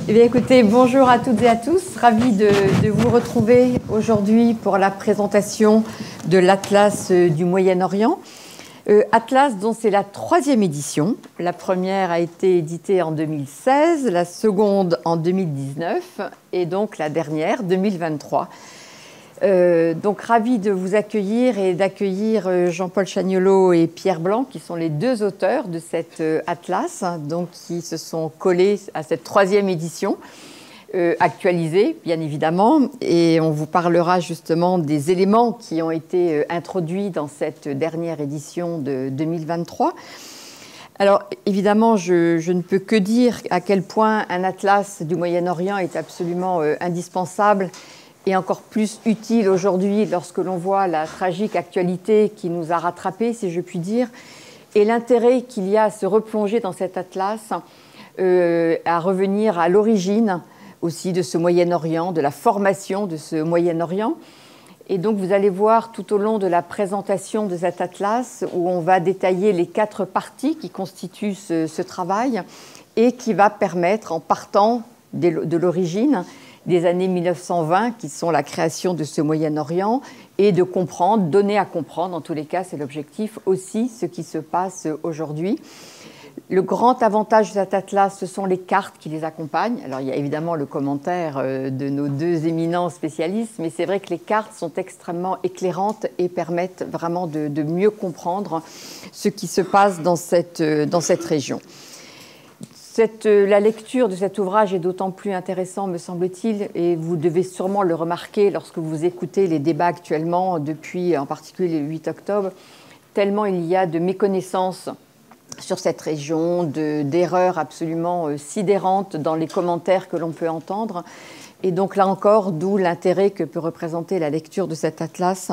Eh bien, écoutez, bonjour à toutes et à tous. Ravi de vous retrouver aujourd'hui pour la présentation de l'Atlas du Moyen-Orient. Atlas dont c'est la 3e édition. La première a été éditée en 2016, la seconde en 2019 et donc la dernière, 2023. Donc ravi de vous accueillir et d'accueillir Jean-Paul Chagnolot et Pierre Blanc, qui sont les deux auteurs de cet atlas, donc qui se sont collés à cette 3e édition, actualisée bien évidemment, et on vous parlera justement des éléments qui ont été introduits dans cette dernière édition de 2023. Alors évidemment, je ne peux que dire à quel point un atlas du Moyen-Orient est absolument indispensable et encore plus utile aujourd'hui lorsque l'on voit la tragique actualité qui nous a rattrapés, si je puis dire, et l'intérêt qu'il y a à se replonger dans cet atlas, à revenir à l'origine aussi de ce Moyen-Orient, de la formation de ce Moyen-Orient. Et donc vous allez voir tout au long de la présentation de cet atlas où on va détailler les 4 parties qui constituent ce travail et qui va permettre, en partant de l'origine, des années 1920, qui sont la création de ce Moyen-Orient, et de comprendre, donner à comprendre, en tous les cas, c'est l'objectif, aussi ce qui se passe aujourd'hui. Le grand avantage de cet atlas, ce sont les cartes qui les accompagnent. Alors, il y a évidemment le commentaire de nos deux éminents spécialistes, mais c'est vrai que les cartes sont extrêmement éclairantes et permettent vraiment de mieux comprendre ce qui se passe dans cette région. La lecture de cet ouvrage est d'autant plus intéressant, me semble-t-il, et vous devez sûrement le remarquer lorsque vous écoutez les débats actuellement, depuis en particulier le 8 octobre, tellement il y a de méconnaissances sur cette région, d'erreurs absolument sidérantes dans les commentaires que l'on peut entendre. Et donc là encore, d'où l'intérêt que peut représenter la lecture de cet atlas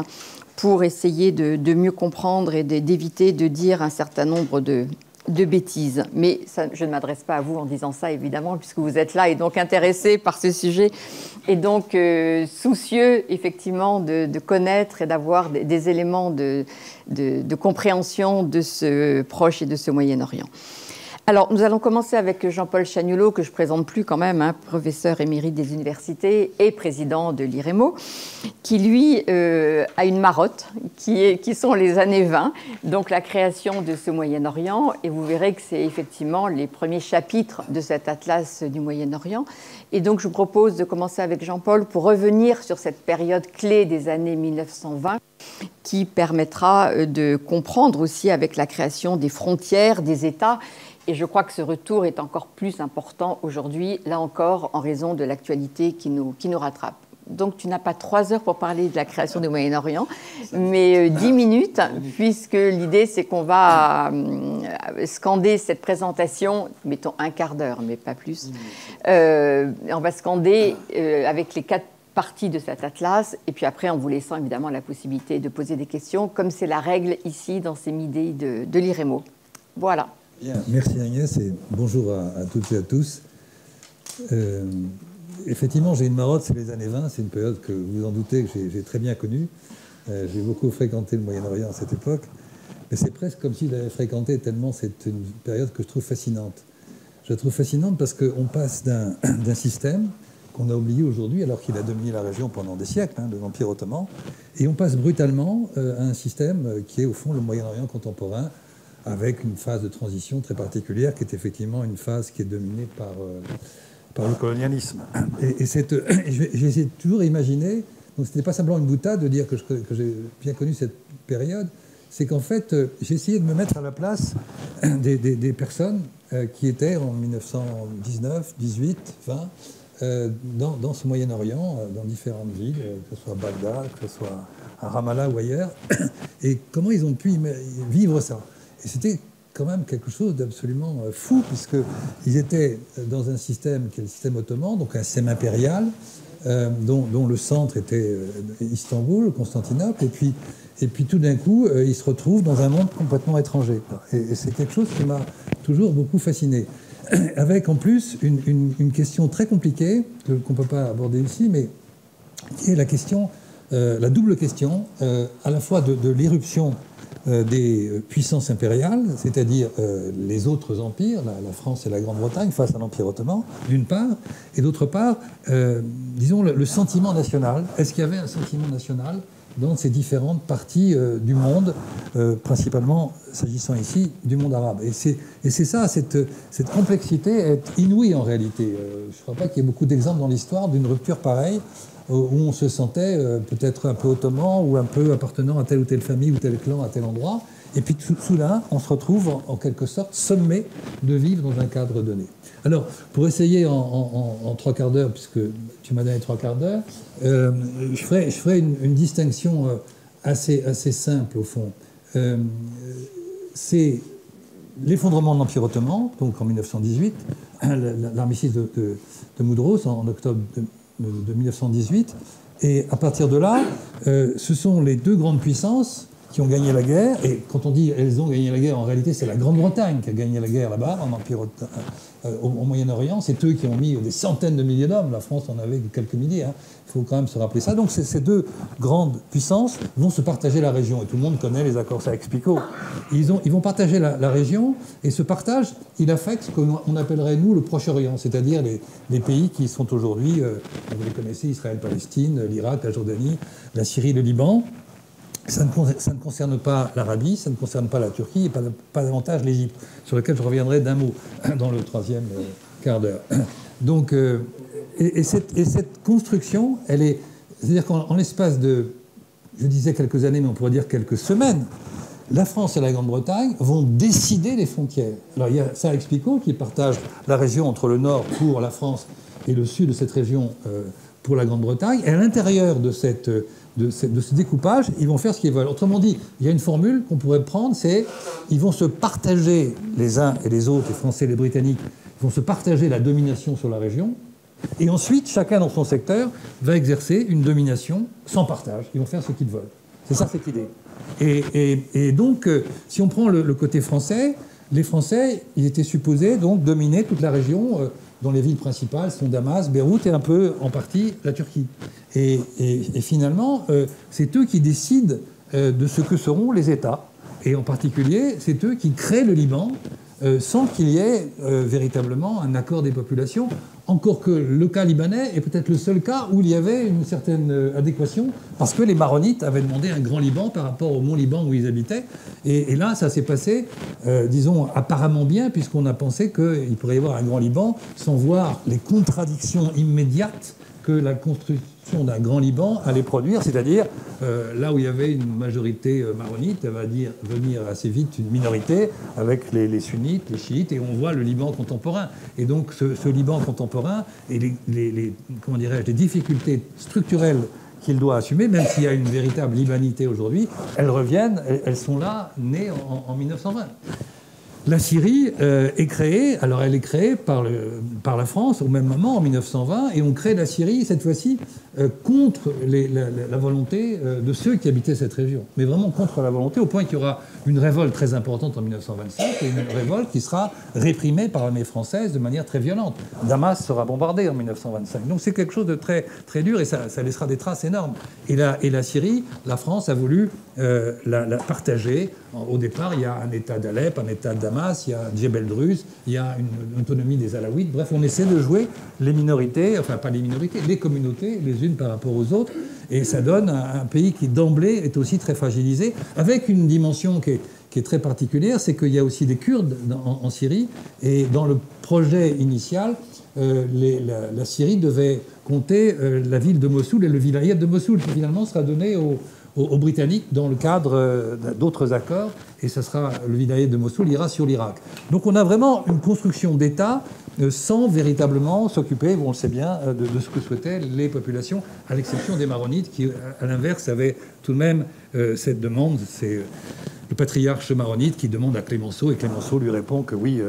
pour essayer de mieux comprendre et d'éviter de dire un certain nombre de bêtises. Mais ça, je ne m'adresse pas à vous en disant ça, évidemment, puisque vous êtes là et donc intéressés par ce sujet, et donc soucieux, effectivement, de connaître et d'avoir des éléments de compréhension de ce Proche et de ce Moyen-Orient. Alors, nous allons commencer avec Jean-Paul Chagnolot, que je ne présente plus quand même, professeur émérite des universités et président de l'IREMO, qui, lui, a une marotte, qui sont les années 20, donc la création de ce Moyen-Orient, et vous verrez que c'est effectivement les premiers chapitres de cet atlas du Moyen-Orient. Et donc, je vous propose de commencer avec Jean-Paul pour revenir sur cette période clé des années 1920, qui permettra de comprendre aussi avec la création des frontières, des États. Et je crois que ce retour est encore plus important aujourd'hui, là encore, en raison de l'actualité qui nous rattrape. Donc, tu n'as pas 3 heures pour parler de la création du Moyen-Orient, mais 10 minutes, puisque l'idée, c'est qu'on va scander cette présentation, mettons un quart d'heure, mais pas plus. On va scander avec les 4 parties de cet atlas, et puis après, en vous laissant évidemment la possibilité de poser des questions, comme c'est la règle ici dans ces midés de l'IREMO. Voilà. Bien, merci Agnès et bonjour à toutes et à tous. Effectivement, j'ai une marotte, c'est les années 20, c'est une période que vous en doutez que j'ai très bien connue. J'ai beaucoup fréquenté le Moyen-Orient à cette époque, mais c'est presque comme si je l'avais fréquenté tellement c'est une période que je trouve fascinante. Je la trouve fascinante parce qu'on passe d'un système qu'on a oublié aujourd'hui alors qu'il a dominé la région pendant des siècles, de l'Empire ottoman, et on passe brutalement à un système qui est au fond le Moyen-Orient contemporain, avec une phase de transition très particulière qui est effectivement une phase qui est dominée par le colonialisme. Et j'ai toujours imaginé, donc ce n'était pas simplement une boutade de dire que j'ai bien connu cette période, c'est qu'en fait, j'ai essayé de me mettre à la place des personnes qui étaient en 1919, 18, 20, dans ce Moyen-Orient, dans différentes villes, que ce soit à Bagdad, que ce soit à Ramallah ou ailleurs, et comment ils ont pu vivre ça. Et c'était quand même quelque chose d'absolument fou, puisqu'ils étaient dans un système qui est le système ottoman, donc un système impérial, dont le centre était Istanbul, Constantinople, et puis tout d'un coup, ils se retrouvent dans un monde complètement étranger. Et c'est quelque chose qui m'a toujours beaucoup fasciné. Avec en plus une question très compliquée, qu'on ne peut pas aborder ici, mais qui est la double question, à la fois de l'éruption des puissances impériales, c'est-à-dire les autres empires, la France et la Grande-Bretagne, face à l'Empire ottoman, d'une part, et d'autre part, disons, le sentiment national. Est-ce qu'il y avait un sentiment national dans ces différentes parties du monde, principalement, s'agissant ici, du monde arabe. Et c'est ça, cette complexité est inouïe en réalité. Je ne crois pas qu'il y ait beaucoup d'exemples dans l'histoire d'une rupture pareille, où on se sentait peut-être un peu ottoman ou un peu appartenant à telle ou telle famille ou tel clan à tel endroit. Et puis soudain, on se retrouve en quelque sorte sommé de vivre dans un cadre donné. Alors, pour essayer en 3 quarts d'heure, puisque tu m'as donné 3 quarts d'heure, je ferai une distinction assez simple au fond. C'est l'effondrement de l'Empire ottoman, donc en 1918, l'armistice de Mudros en octobre de 1918, et à partir de là, ce sont les 2 grandes puissances qui ont gagné la guerre, et quand on dit elles ont gagné la guerre, en réalité c'est la Grande-Bretagne qui a gagné la guerre là-bas, en Empire au Moyen-Orient, c'est eux qui ont mis des centaines de milliers d'hommes, la France en avait quelques milliers, hein. Il faut quand même se rappeler ça. Donc ces 2 grandes puissances vont se partager la région, et tout le monde connaît les accords Saïx-Picot. Ils vont partager la région, et ce partage, il affecte ce qu'on appellerait nous le Proche-Orient, c'est-à-dire les pays qui sont aujourd'hui, vous les connaissez, Israël, Palestine, l'Irak, la Jordanie, la Syrie, le Liban. Ça ne concerne pas l'Arabie, ça ne concerne pas la Turquie et pas davantage l'Égypte, sur lequel je reviendrai d'un mot dans le 3e quart d'heure. Donc, et cette construction, elle est... C'est-à-dire qu'en l'espace de, je disais quelques années, mais on pourrait dire quelques semaines, la France et la Grande-Bretagne vont décider les frontières. Alors il y a Saïx-Picot qui partage la région entre le nord pour la France et le sud de cette région pour la Grande-Bretagne. Et à l'intérieur de ce découpage, ils vont faire ce qu'ils veulent. Autrement dit, il y a une formule qu'on pourrait prendre, c'est ils vont se partager, les uns et les autres, les Français et les Britanniques, vont se partager la domination sur la région, et ensuite, chacun dans son secteur va exercer une domination sans partage. Ils vont faire ce qu'ils veulent. C'est ça cette idée. Et donc, si on prend le côté français, les Français, ils étaient supposés donc dominer toute la région dont les villes principales sont Damas, Beyrouth et un peu, en partie, la Turquie. Et finalement, c'est eux qui décident de ce que seront les États. Et en particulier, c'est eux qui créent le Liban sans qu'il y ait véritablement un accord des populations. Encore que le cas libanais est peut-être le seul cas où il y avait une certaine adéquation, parce que les Maronites avaient demandé un grand Liban par rapport au mont Liban où ils habitaient. Et là, ça s'est passé, disons, apparemment bien, puisqu'on a pensé qu'il pourrait y avoir un grand Liban sans voir les contradictions immédiates que la construction d'un grand Liban allait produire, c'est-à-dire là où il y avait une majorité maronite, elle va venir assez vite une minorité avec les sunnites, les chiites, et on voit le Liban contemporain. Et donc ce Liban contemporain et comment dirais-je, les difficultés structurelles qu'il doit assumer, même s'il y a une véritable libanité aujourd'hui, elles reviennent, elles sont là, nées en 1920. La Syrie est créée, alors elle est créée par la France au même moment, en 1920, et on crée la Syrie, cette fois-ci, contre la volonté de ceux qui habitaient cette région. Mais vraiment contre la volonté, au point qu'il y aura une révolte très importante en 1925, et une révolte qui sera réprimée par l'armée française de manière très violente. Damas sera bombardée en 1925. Donc c'est quelque chose de très, très dur, et ça laissera des traces énormes. Et la Syrie, la France a voulu la partager. Au départ, il y a un État d'Alep, un État de Damas, il y a Djebel Druze, il y a une autonomie des Alaouites. Bref, on essaie de jouer les minorités, enfin pas les minorités, les communautés, les unes par rapport aux autres. Et ça donne un pays qui, d'emblée, est aussi très fragilisé, avec une dimension qui est très particulière, c'est qu'il y a aussi des Kurdes en Syrie. Et dans le projet initial, la Syrie devait compter la ville de Mossoul et le vilayet de Mossoul, qui finalement sera donné aux Britanniques dans le cadre d'autres accords, et ce sera le vilayet de Mossoul ira sur l'Irak. Donc on a vraiment une construction d'État sans véritablement s'occuper, on le sait bien, de ce que souhaitaient les populations, à l'exception des Maronites, qui, à l'inverse, avaient tout de même cette demande. C'est le patriarche maronite qui demande à Clémenceau, et Clémenceau lui répond que oui,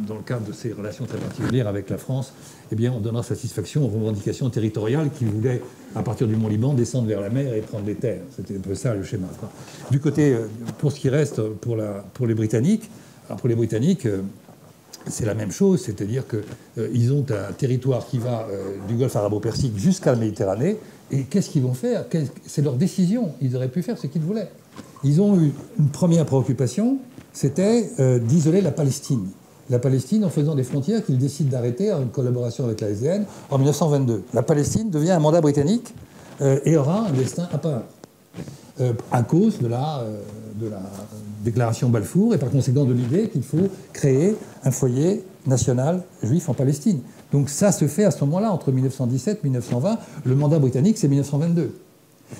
dans le cadre de ses relations très particulières avec la France, eh bien, on donnera satisfaction aux revendications territoriales qui voulaient, à partir du Mont-Liban, descendre vers la mer et prendre les terres. C'était un peu ça le schéma, quoi. Du côté, pour ce qui reste pour les Britanniques, alors pour les Britanniques, c'est la même chose, c'est-à-dire qu'ils ont un territoire qui va du golfe arabo-persique jusqu'à la Méditerranée, et qu'est-ce qu'ils vont faire? C'est leur décision, ils auraient pu faire ce qu'ils voulaient. ils ont eu une première préoccupation, c'était d'isoler la Palestine. La Palestine en faisant des frontières qu'ils décident d'arrêter en collaboration avec la SDN en 1922. La Palestine devient un mandat britannique et aura un destin à part. À cause de la déclaration Balfour et par conséquent de l'idée qu'il faut créer un foyer national juif en Palestine. Donc ça se fait à ce moment-là, entre 1917 et 1920. Le mandat britannique, c'est 1922.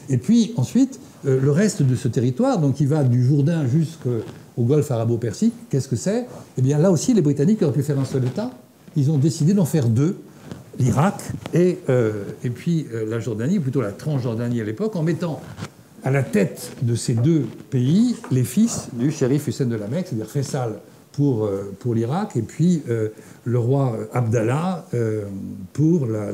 Et puis ensuite, le reste de ce territoire, donc qui va du Jourdain jusqu'au golfe arabo-persique, qu'est-ce que c'est? Eh bien là aussi, les Britanniques auraient pu faire un seul État. Ils ont décidé d'en faire deux, l'Irak et puis la Jordanie, ou plutôt la Transjordanie à l'époque, en mettant à la tête de ces deux pays les fils du shérif Hussein de la Mecque, c'est-à-dire Faisal pour l'Irak, et puis le roi Abdallah pour la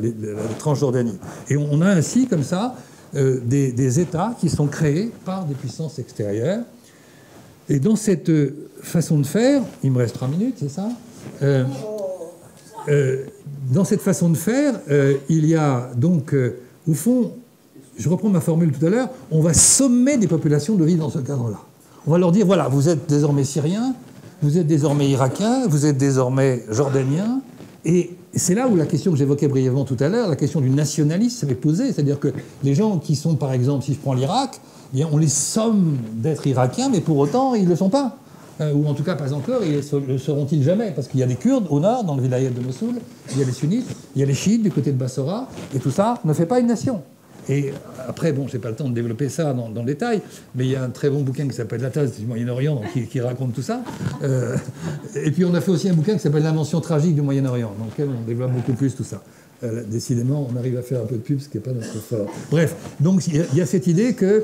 Transjordanie. Et on a ainsi, comme ça, des États qui sont créés par des puissances extérieures. Et dans cette façon de faire, il me reste 3 minutes, c'est ça? Dans cette façon de faire, il y a donc, au fond, je reprends ma formule tout à l'heure, on va sommer des populations de vivre dans ce cadre-là. On va leur dire, voilà, vous êtes désormais syriens, vous êtes désormais irakiens, vous êtes désormais jordaniens, et c'est là où la question que j'évoquais brièvement tout à l'heure, la question du nationalisme est posée, c'est-à-dire que les gens qui sont, par exemple, si je prends l'Irak, eh bien, on les somme d'être irakiens, mais pour autant, ils ne le sont pas. Ou en tout cas, pas encore, et le seront-ils jamais? Parce qu'il y a des Kurdes au nord, dans le vilayet de Mossoul, il y a les sunnites, il y a les chiites du côté de Bassora, et tout ça ne fait pas une nation. Et après, bon, je n'ai pas le temps de développer ça dans le détail, mais il y a un très bon bouquin qui s'appelle L'Atlas du Moyen-Orient, qui raconte tout ça. Et puis on a fait aussi un bouquin qui s'appelle L'invention tragique du Moyen-Orient, dans lequel on développe beaucoup plus tout ça. Décidément, on arrive à faire un peu de pub, ce qui n'est pas notre fort. Bref, donc il y a cette idée que,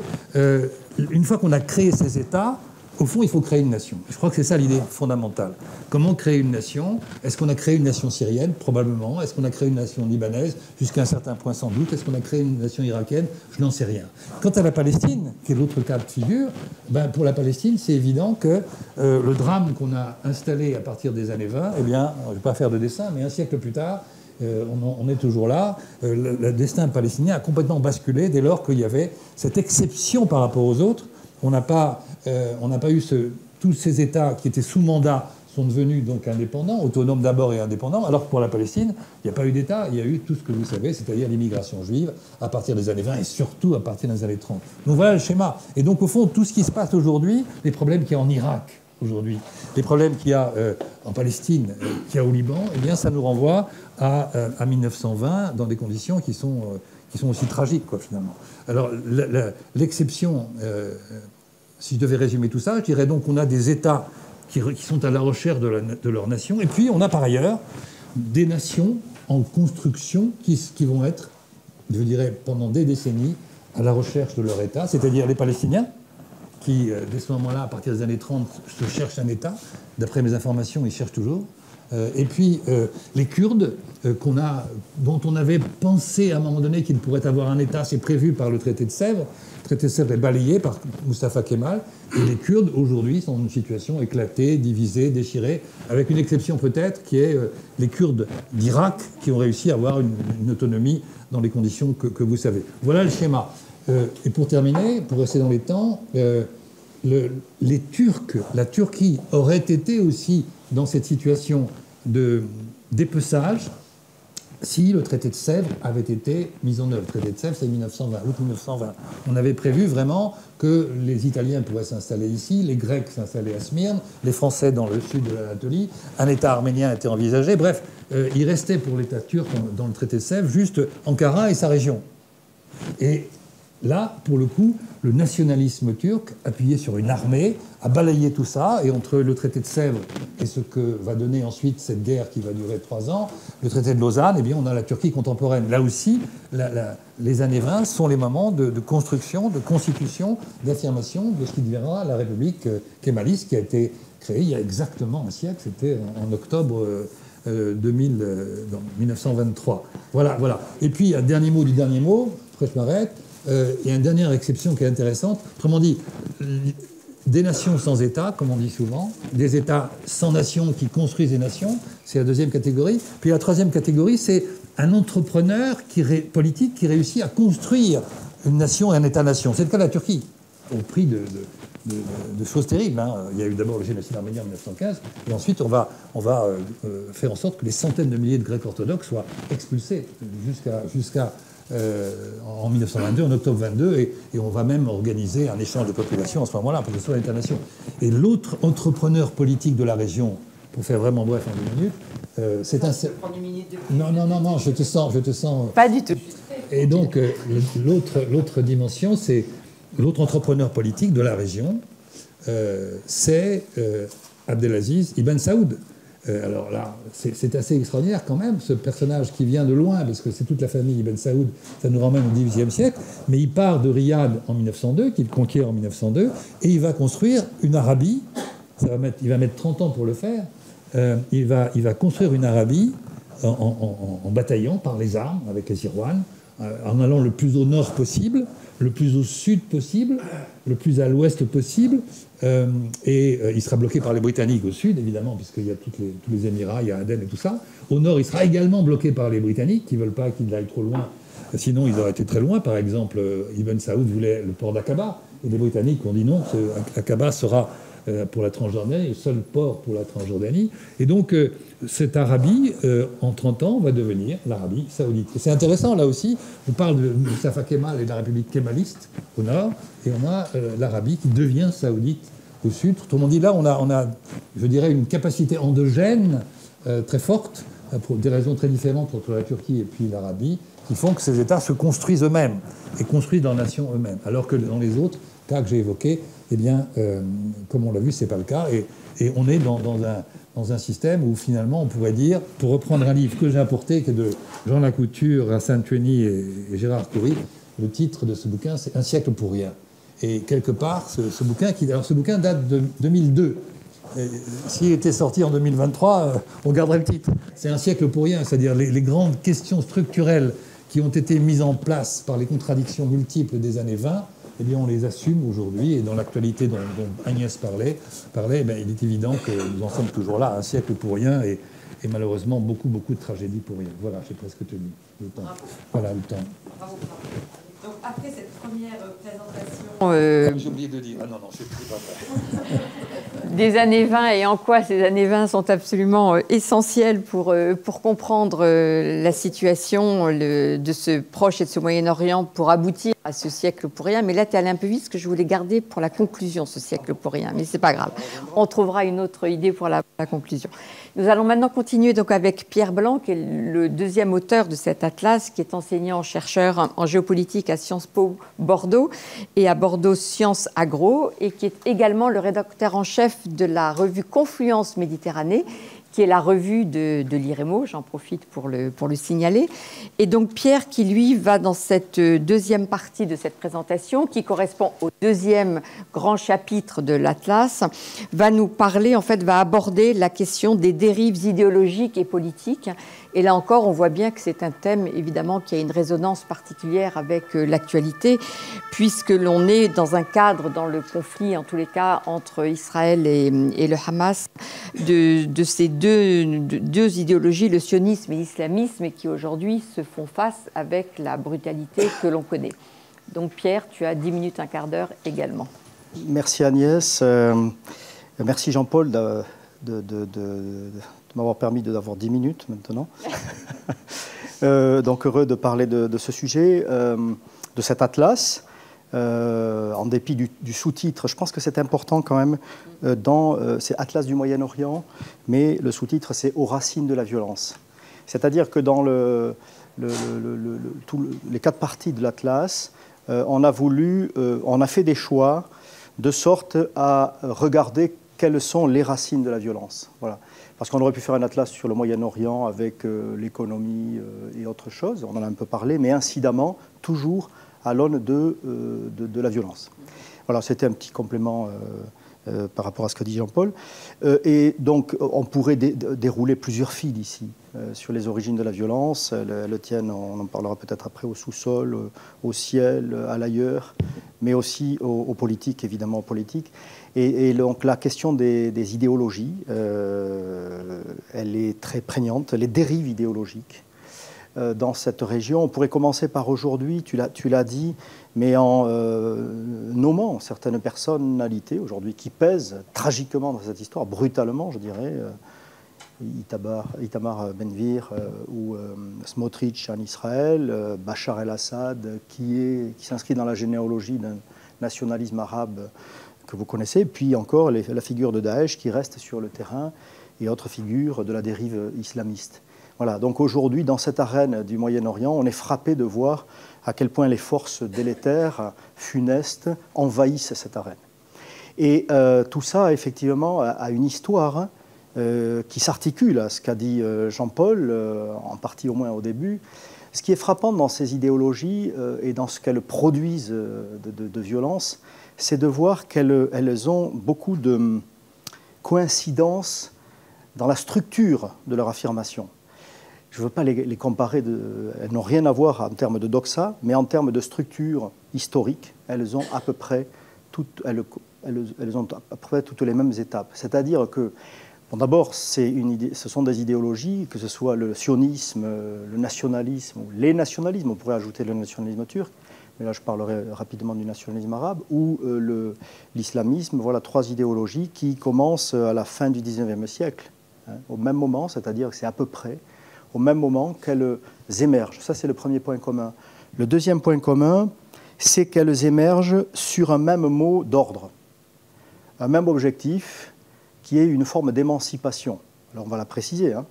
une fois qu'on a créé ces États, au fond, il faut créer une nation. Je crois que c'est ça l'idée fondamentale. Comment créer une nation? Est-ce qu'on a créé une nation syrienne? Probablement. Est-ce qu'on a créé une nation libanaise? Jusqu'à un certain point, sans doute. Est-ce qu'on a créé une nation irakienne? Je n'en sais rien. Quant à la Palestine, qui est l'autre cas de figure, ben, pour la Palestine, c'est évident que le drame qu'on a installé à partir des années 20, eh bien, je ne vais pas faire de dessin, mais un siècle plus tard, on est toujours là. Le destin palestinien a complètement basculé dès lors qu'il y avait cette exception par rapport aux autres. On n'a pas eu tous ces États qui étaient sous mandat sont devenus donc indépendants, autonomes d'abord et indépendants, alors que pour la Palestine, il n'y a pas eu d'État, il y a eu tout ce que vous savez, c'est-à-dire l'immigration juive à partir des années 20 et surtout à partir des années 30. Donc voilà le schéma. Et donc au fond, tout ce qui se passe aujourd'hui, les problèmes qu'il y a en Irak aujourd'hui, les problèmes qu'il y a en Palestine, qu'il y a au Liban, eh bien ça nous renvoie à 1920 dans des conditions qui sont aussi tragiques, quoi, finalement. Alors l'exception... si je devais résumer tout ça, je dirais donc qu'on a des États qui sont à la recherche de leur nation, et puis on a par ailleurs des nations en construction qui vont être, je dirais, pendant des décennies, à la recherche de leur État, c'est-à-dire les Palestiniens, qui, dès ce moment-là, à partir des années 30, se cherchent un État. D'après mes informations, ils cherchent toujours. Et puis les Kurdes, dont on avait pensé à un moment donné qu'ils pourraient avoir un État, c'est prévu par le traité de Sèvres. Le traité de Sèvres est balayé par Mustafa Kemal. Et les Kurdes, aujourd'hui, sont dans une situation éclatée, divisée, déchirée, avec une exception peut-être, qui est les Kurdes d'Irak, qui ont réussi à avoir une autonomie dans les conditions que vous savez. Voilà le schéma. Et pour terminer, pour rester dans les temps, les Turcs, la Turquie aurait été aussi dans cette situation de dépeçage si le traité de Sèvres avait été mis en œuvre. Le traité de Sèvres, c'est 1920, août 1920. On avait prévu vraiment que les Italiens pourraient s'installer ici, les Grecs s'installer à Smyrne, les Français dans le sud de l'Anatolie, un État arménien était envisagé. Bref, il restait pour l'État turc dans le traité de Sèvres juste Ankara et sa région. Et là, pour le coup, le nationalisme turc, appuyé sur une armée, a balayé tout ça. Et entre le traité de Sèvres et ce que va donner ensuite cette guerre qui va durer 3 ans, le traité de Lausanne, eh bien, on a la Turquie contemporaine. Là aussi, les années 20 sont les moments de construction, de constitution, d'affirmation de ce qui deviendra la République kémaliste, qui a été créée il y a exactement un siècle. C'était en octobre 1923. Voilà. Et puis, un dernier mot du dernier mot, après je m'arrête. Il y a une dernière exception qui est intéressante. Autrement dit, des nations sans État, comme on dit souvent, des États sans nations qui construisent des nations, c'est la deuxième catégorie. Puis la troisième catégorie, c'est un entrepreneur politique qui réussit à construire une nation et un État-nation. C'est le cas de la Turquie. au prix de choses terribles. Il y a eu d'abord le génocide arménien en 1915, et ensuite on va faire en sorte que les centaines de milliers de Grecs orthodoxes soient expulsés jusqu'à en 1922, en octobre 22, et on va même organiser un échange de population à ce moment-là pour que ce soit l'État-nation. Et l'autre entrepreneur politique de la région, pour faire vraiment bref en 2 minutes, c'est un... Non, je te sens... Pas du tout. Et donc, l'autre dimension, c'est l'autre entrepreneur politique de la région, c'est Abdelaziz Ibn Saoud. Alors là, c'est assez extraordinaire quand même, ce personnage qui vient de loin, parce que c'est toute la famille Ibn Saoud, ça nous ramène au XVIIIe siècle, mais il part de Riyad en 1902, qu'il conquiert en 1902, et il va construire une Arabie, il va mettre 30 ans pour le faire, il va construire une Arabie en bataillant par les armes, avec les Irwan, en allant le plus au nord possible, le plus au sud possible, le plus à l'ouest possible, et il sera bloqué par les Britanniques au sud, évidemment, puisqu'il y a tous les Émirats, il y a Aden et tout ça. Au nord, il sera également bloqué par les Britanniques, qui ne veulent pas qu'il aille trop loin, sinon ils auraient été très loin. Par exemple, Ibn Saoud voulait le port d'Aqaba, et les Britanniques ont dit non, Aqaba sera pour la Transjordanie, le seul port pour la Transjordanie. Et donc, cette Arabie, en 30 ans, va devenir l'Arabie saoudite. Et c'est intéressant, là aussi, on parle de Mustafa Kemal et de la République kémaliste au nord, et on a l'Arabie qui devient saoudite au sud. Autrement dit, là, on a, je dirais, une capacité endogène très forte, pour des raisons très différentes entre la Turquie et puis l'Arabie, qui font que ces États se construisent eux-mêmes, et construisent leurs nations eux-mêmes. Alors que dans les autres cas que j'ai évoqués, eh bien, comme on l'a vu, ce n'est pas le cas. Et on est dans un système où, finalement, on pourrait dire, pour reprendre un livre que j'ai importé, qui est de Jean Lacouture, Hassan Tueni et Gérard Khoury, le titre de ce bouquin, c'est « Un siècle pour rien ». Et quelque part, ce bouquin date de 2002. S'il était sorti en 2023, on garderait le titre. C'est « Un siècle pour rien », c'est-à-dire les grandes questions structurelles qui ont été mises en place par les contradictions multiples des années 20, eh bien, on les assume aujourd'hui, et dans l'actualité dont Agnès parlait, eh bien, il est évident que nous en sommes toujours là, un siècle pour rien, et malheureusement beaucoup de tragédies pour rien. Voilà, j'ai presque tenu le temps. Bravo. Voilà le temps. Bravo. Donc, après cette première présentation... J'ai oublié de dire, non, je ne sais pas. Des années 20, et en quoi ces années 20 sont absolument essentielles pour comprendre la situation de ce Proche et de ce Moyen-Orient, pour aboutir à ce siècle pour rien. Mais là, tu es allé un peu vite, parce que je voulais garder pour la conclusion ce siècle pour rien. Mais c'est pas grave. On trouvera une autre idée pour la conclusion. Nous allons maintenant continuer donc avec Pierre Blanc, qui est le deuxième auteur de cet atlas, qui est enseignant-chercheur en géopolitique à Sciences Po Bordeaux et à Bordeaux Sciences Agro, et qui est également le rédacteur en chef de la revue Confluence Méditerranée, qui est la revue de l'IREMO, j'en profite pour le signaler. Et donc Pierre, qui lui va dans cette deuxième partie de cette présentation, qui correspond au deuxième grand chapitre de l'Atlas, va nous parler, en fait, va aborder la question des dérives idéologiques et politiques. Et là encore, on voit bien que c'est un thème, évidemment, qui a une résonance particulière avec l'actualité, puisque l'on est dans un cadre, dans le conflit, en tous les cas, entre Israël et le Hamas, de ces deux idéologies, le sionisme et l'islamisme, qui aujourd'hui se font face avec la brutalité que l'on connaît. Donc Pierre, tu as 10 minutes, un quart d'heure également. Merci Agnès. Merci Jean-Paul de m'avoir permis d'avoir 10 minutes maintenant. Donc heureux de parler de ce sujet, de cet atlas, en dépit du sous-titre. Je pense que c'est important quand même, c'est Atlas du Moyen-Orient, mais le sous-titre c'est « Aux racines de la violence ». C'est-à-dire que dans les 4 parties de l'atlas, on a fait des choix de sorte à regarder quelles sont les racines de la violence. Voilà. Parce qu'on aurait pu faire un atlas sur le Moyen-Orient avec l'économie et autre chose, on en a un peu parlé, mais incidemment, toujours à l'aune de la violence. Voilà, c'était un petit complément par rapport à ce qu'a dit Jean-Paul. Et donc, on pourrait dérouler plusieurs fils ici sur les origines de la violence. Le tien, on en parlera peut-être après, au sous-sol, au ciel, à l'ailleurs, mais aussi aux politiques, évidemment aux politiques. Et donc la question des idéologies, elle est très prégnante, les dérives idéologiques. dans cette région. On pourrait commencer par aujourd'hui, tu l'as dit, mais en nommant certaines personnalités aujourd'hui qui pèsent tragiquement dans cette histoire, brutalement, je dirais, Itamar Ben-Gvir ou Smotrich en Israël, Bachar el-Assad qui s'inscrit dans la généalogie d'un nationalisme arabe que vous connaissez, puis encore la figure de Daesh qui reste sur le terrain et autres figures de la dérive islamiste. Voilà, donc aujourd'hui, dans cette arène du Moyen-Orient, on est frappé de voir à quel point les forces délétères, funestes, envahissent cette arène. Et tout ça, effectivement, a une histoire qui s'articule à ce qu'a dit Jean-Paul, en partie au moins au début. Ce qui est frappant dans ces idéologies et dans ce qu'elles produisent de violence, c'est de voir qu'elles ont beaucoup de coïncidences dans la structure de leur affirmation. Je ne veux pas les comparer, elles n'ont rien à voir en termes de doxa, mais en termes de structure historique, elles ont à peu près toutes les mêmes étapes. C'est-à-dire que, bon, d'abord, ce sont des idéologies, que ce soit le sionisme, le nationalisme, ou les nationalismes, on pourrait ajouter le nationalisme turc, mais là je parlerai rapidement du nationalisme arabe, ou l'islamisme. Voilà trois idéologies qui commencent à la fin du XIXe siècle, hein, au même moment, c'est-à-dire que c'est à peu près au même moment qu'elles émergent. Ça, c'est le premier point commun. Le deuxième point commun, c'est qu'elles émergent sur un même mot d'ordre, un même objectif, qui est une forme d'émancipation. Alors, on va la préciser, hein,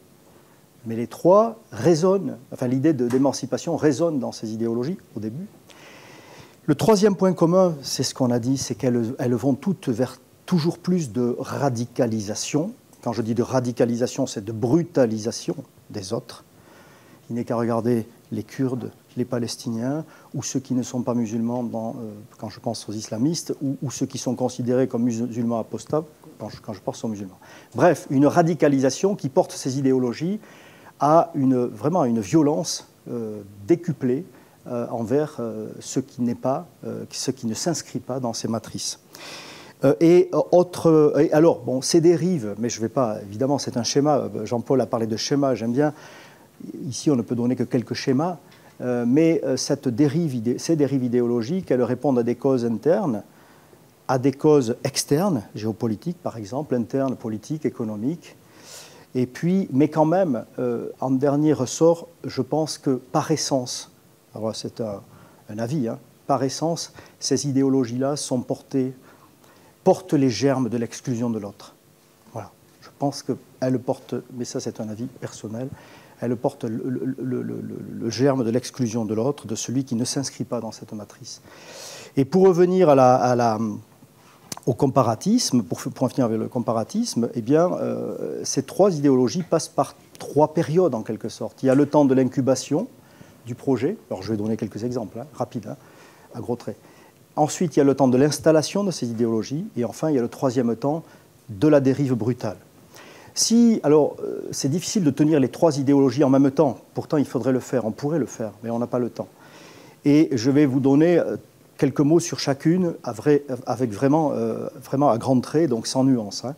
mais les trois résonnent, enfin l'idée d'émancipation résonne dans ces idéologies au début. Le troisième point commun, c'est ce qu'on a dit, c'est qu'elles vont toutes vers toujours plus de radicalisation. Quand je dis de radicalisation, c'est de brutalisation des autres. Il n'est qu'à regarder les Kurdes, les Palestiniens, ou ceux qui ne sont pas musulmans, quand je pense aux islamistes, ou ceux qui sont considérés comme musulmans apostates, quand je pense aux musulmans. Bref, une radicalisation qui porte ces idéologies à vraiment une violence décuplée envers ce qui ne s'inscrit pas dans ces matrices. Alors, bon, ces dérives, mais je ne vais pas, évidemment, c'est un schéma, Jean-Paul a parlé de schéma, j'aime bien, ici on ne peut donner que quelques schémas, mais ces dérives idéologiques, elles répondent à des causes internes, à des causes externes, géopolitiques par exemple, internes, politiques, économiques, et puis, mais quand même, en dernier ressort, je pense que par essence, alors c'est un avis, hein, par essence, ces idéologies-là portent les germes de l'exclusion de l'autre. Voilà. Je pense qu'elles portent, mais ça c'est un avis personnel, elles portent le germe de l'exclusion de l'autre, de celui qui ne s'inscrit pas dans cette matrice. Et pour revenir au comparatisme, pour en finir avec le comparatisme, eh bien, ces trois idéologies passent par trois périodes en quelque sorte. Il y a le temps de l'incubation du projet, alors je vais donner quelques exemples, hein, rapides, hein, à gros traits. Ensuite, il y a le temps de l'installation de ces idéologies, et enfin, il y a le troisième temps de la dérive brutale. Alors, c'est difficile de tenir les trois idéologies en même temps, pourtant il faudrait le faire, on pourrait le faire, mais on n'a pas le temps. Et je vais vous donner quelques mots sur chacune, avec vraiment à grands traits, donc sans nuance. Hein.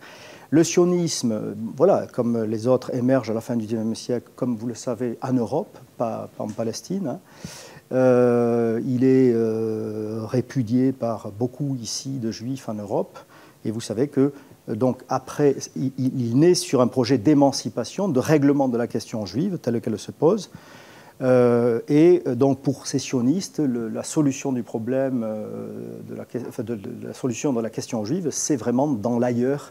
Le sionisme, voilà, comme les autres, émerge à la fin du XIXe siècle, comme vous le savez, en Europe, pas en Palestine. Hein. Il est répudié par beaucoup ici de juifs en Europe, et vous savez que donc après, il naît sur un projet d'émancipation, de règlement de la question juive telle qu'elle se pose, et donc pour ces sionistes, la solution du problème, la solution de la question juive, c'est vraiment dans l'ailleurs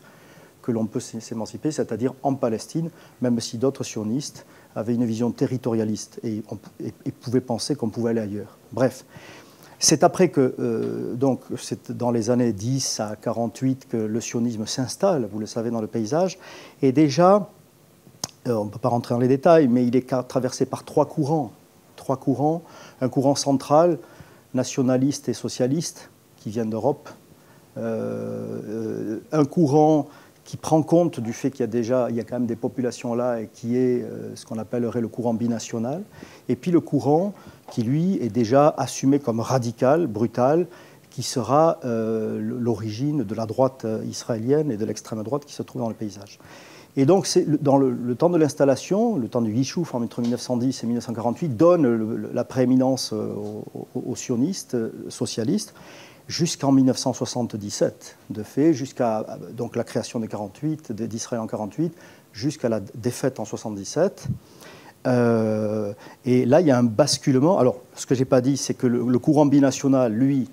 que l'on peut s'émanciper, c'est-à-dire en Palestine, même si d'autres sionistes avaient une vision territorialiste et pouvaient penser qu'on pouvait aller ailleurs. Bref, c'est après que, donc, c'est dans les années 10 à 48 que le sionisme s'installe, vous le savez, dans le paysage, et déjà, on ne peut pas rentrer dans les détails, mais il est traversé par trois courants, un courant central, nationaliste et socialiste, qui vient d'Europe, un courant qui prend compte du fait qu'il y a quand même des populations là et qui est ce qu'on appellerait le courant binational, et puis le courant qui, lui, est déjà assumé comme radical, brutal, qui sera l'origine de la droite israélienne et de l'extrême droite qui se trouve dans le paysage. Et donc, dans le temps de l'installation, le temps du Yishuv entre 1910 et 1948, donne la prééminence aux sionistes, socialistes, jusqu'en 1977, de fait, jusqu'à donc la création de 48, d'Israël en 48, jusqu'à la défaite en 77. Et là, il y a un basculement. Alors, ce que je n'ai pas dit, c'est que le courant binational, lui,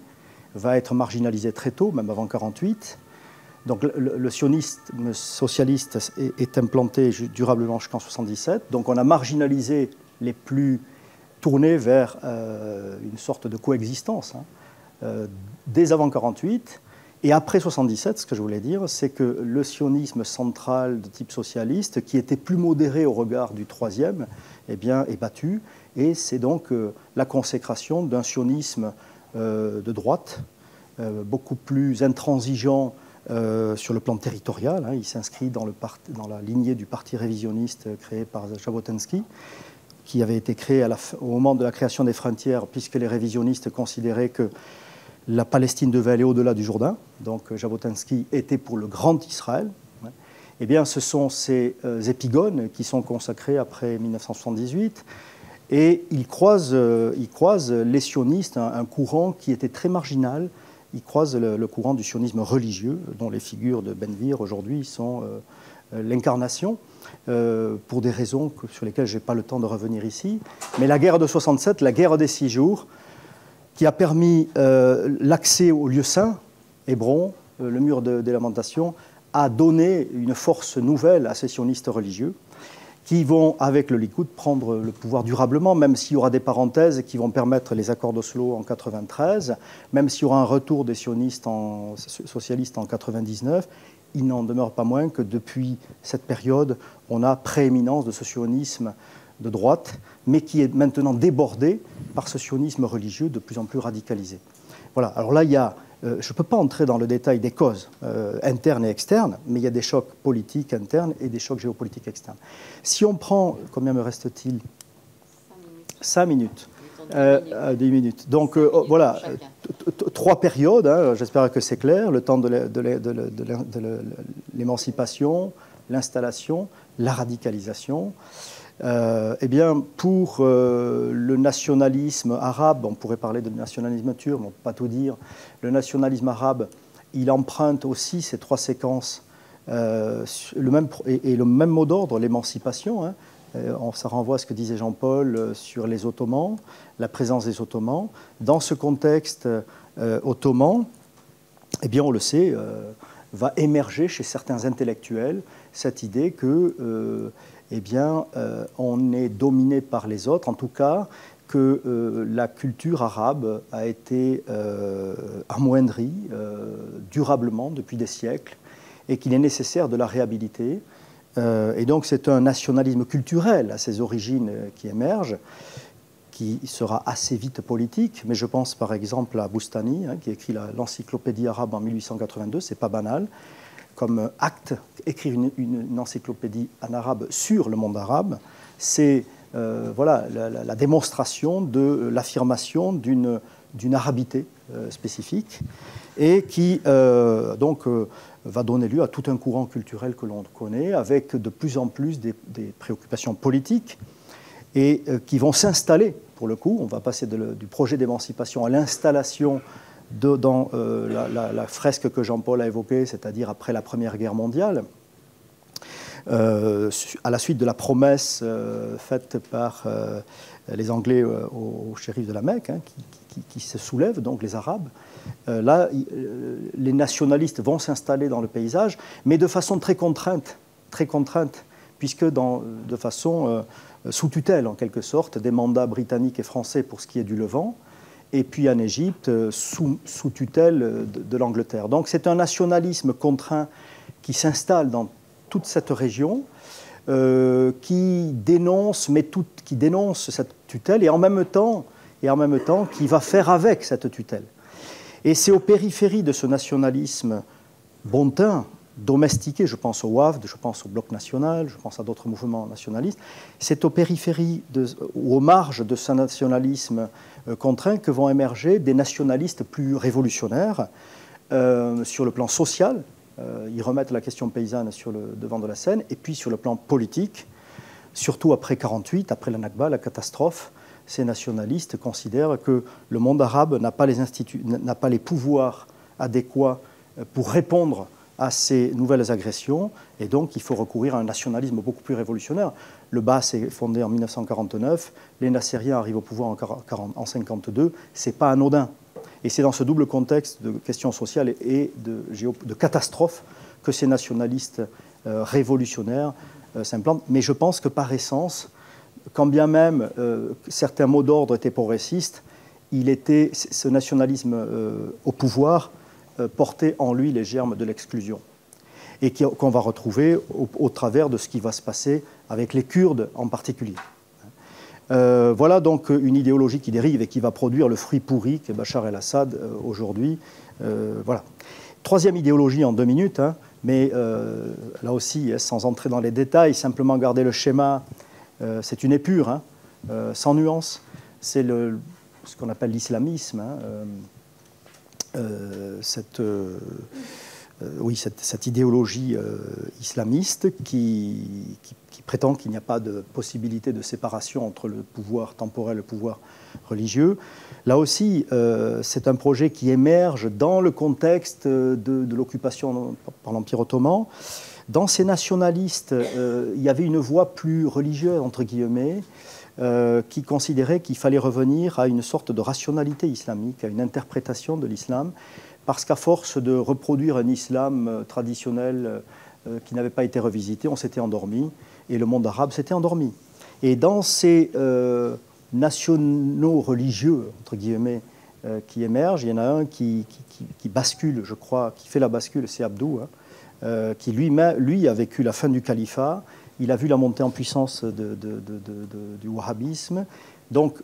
va être marginalisé très tôt, même avant 48. Donc le sionisme socialiste est implanté durablement jusqu'en 77. Donc on a marginalisé les plus tournés vers une sorte de coexistence dès avant 48. Et après 77, ce que je voulais dire, c'est que le sionisme central de type socialiste, qui était plus modéré au regard du troisième, eh bien, est battu. Et c'est donc la consécration d'un sionisme de droite, beaucoup plus intransigeant sur le plan territorial. Il s'inscrit dans la lignée du parti révisionniste créé par Jabotinsky, qui avait été créé au moment de la création des frontières, puisque les révisionnistes considéraient que la Palestine devait aller au-delà du Jourdain. Donc Jabotinsky était pour le grand Israël. Eh bien, ce sont ces épigones qui sont consacrés après 1978. Et ils croisent les sionistes, un courant qui était très marginal. Ils croisent le courant du sionisme religieux, dont les figures de Ben-Gvir aujourd'hui sont l'incarnation, pour des raisons sur lesquelles je n'ai pas le temps de revenir ici. Mais la guerre de 67, la guerre des 6 jours, qui a permis l'accès au lieu saint, Hébron, le mur des lamentations, a donné une force nouvelle à ces sionistes religieux, qui vont, avec le Likoud, prendre le pouvoir durablement, même s'il y aura des parenthèses qui vont permettre les accords d'Oslo en 93, même s'il y aura un retour des sionistes socialistes en 99, il n'en demeure pas moins que depuis cette période, on a prééminence de ce sionisme de droite, mais qui est maintenant débordé par ce sionisme religieux de plus en plus radicalisé. Voilà, alors là, il y a... je ne peux pas entrer dans le détail des causes internes et externes, mais il y a des chocs politiques internes et des chocs géopolitiques externes. Si on prend, combien me reste-t-il ? 5 minutes. 10 minutes. Donc voilà, 3 périodes, j'espère que c'est clair, le temps de l'émancipation, l'installation, la radicalisation. Eh bien, pour le nationalisme arabe, on pourrait parler de nationalisme turc, mais on ne peut pas tout dire. Le nationalisme arabe, il emprunte aussi ces 3 séquences le même mot d'ordre, l'émancipation. Ça renvoie à ce que disait Jean-Paul sur les Ottomans, la présence des Ottomans. Dans ce contexte ottoman, eh bien, on le sait, va émerger chez certains intellectuels cette idée que on est dominé par les autres, en tout cas que la culture arabe a été amoindrie durablement depuis des siècles et qu'il est nécessaire de la réhabiliter. Et donc c'est un nationalisme culturel à ses origines qui émerge, qui sera assez vite politique, mais je pense par exemple à Boustani, qui écrit l'encyclopédie arabe en 1882, c'est pas banal, comme acte, écrire une encyclopédie en arabe sur le monde arabe, c'est la démonstration de l'affirmation d'une arabité spécifique et qui va donner lieu à tout un courant culturel que l'on connaît, avec de plus en plus des préoccupations politiques et qui vont s'installer, pour le coup. On va passer du projet d'émancipation à l'installation dans la fresque que Jean-Paul a évoquée, c'est-à-dire après la Première Guerre mondiale, à la suite de la promesse faite par les Anglais au shérif de la Mecque, qui se soulèvent, donc les Arabes. Là, les nationalistes vont s'installer dans le paysage, mais de façon très contrainte, puisque de façon sous tutelle, en quelque sorte, des mandats britanniques et français pour ce qui est du Levant, et puis en Égypte, sous tutelle de l'Angleterre. Donc c'est un nationalisme contraint qui s'installe dans toute cette région, qui dénonce cette tutelle, et en même temps qui va faire avec cette tutelle. Et c'est aux périphéries de ce nationalisme bontain, domestiqué, je pense au WAFD, je pense au Bloc national, je pense à d'autres mouvements nationalistes, c'est aux périphéries ou aux marges de ce nationalisme contraint que vont émerger des nationalistes plus révolutionnaires sur le plan social, ils remettent la question paysanne sur le devant de la scène. Et puis sur le plan politique, surtout après 1948, après la Nakba, la catastrophe, ces nationalistes considèrent que le monde arabe n'a pas les pouvoirs adéquats pour répondre à ces nouvelles agressions, et donc il faut recourir à un nationalisme beaucoup plus révolutionnaire. Le Baas est fondé en 1949, les Nassériens arrivent au pouvoir en 1952, c'est pas anodin. Et c'est dans ce double contexte de questions sociales et de catastrophes que ces nationalistes révolutionnaires s'implantent. Mais je pense que par essence, quand bien même certains mots d'ordre étaient progressistes, ce nationalisme au pouvoir portait en lui les germes de l'exclusion. Et qu'on va retrouver au travers de ce qui va se passer avec les Kurdes en particulier. Voilà donc une idéologie qui dérive et qui va produire le fruit pourri qu'est Bachar el-Assad aujourd'hui. Voilà. Troisième idéologie en 2 minutes, hein, mais là aussi, sans entrer dans les détails, simplement garder le schéma, c'est une épure, hein, sans nuance. C'est ce qu'on appelle l'islamisme, hein, cette idéologie islamiste qui prétend qu'il n'y a pas de possibilité de séparation entre le pouvoir temporel et le pouvoir religieux. Là aussi, c'est un projet qui émerge dans le contexte de l'occupation par l'Empire ottoman. Dans ces nationalistes, il y avait une voix plus religieuse, entre guillemets, qui considérait qu'il fallait revenir à une sorte de rationalité islamique, à une interprétation de l'islam, parce qu'à force de reproduire un islam traditionnel qui n'avait pas été revisité, on s'était endormi, et le monde arabe s'était endormi. Et dans ces nationaux religieux, entre guillemets, qui émergent, il y en a un qui bascule, je crois, qui fait la bascule, c'est Abdou, hein, qui lui a vécu la fin du califat, il a vu la montée en puissance du wahhabisme. Donc,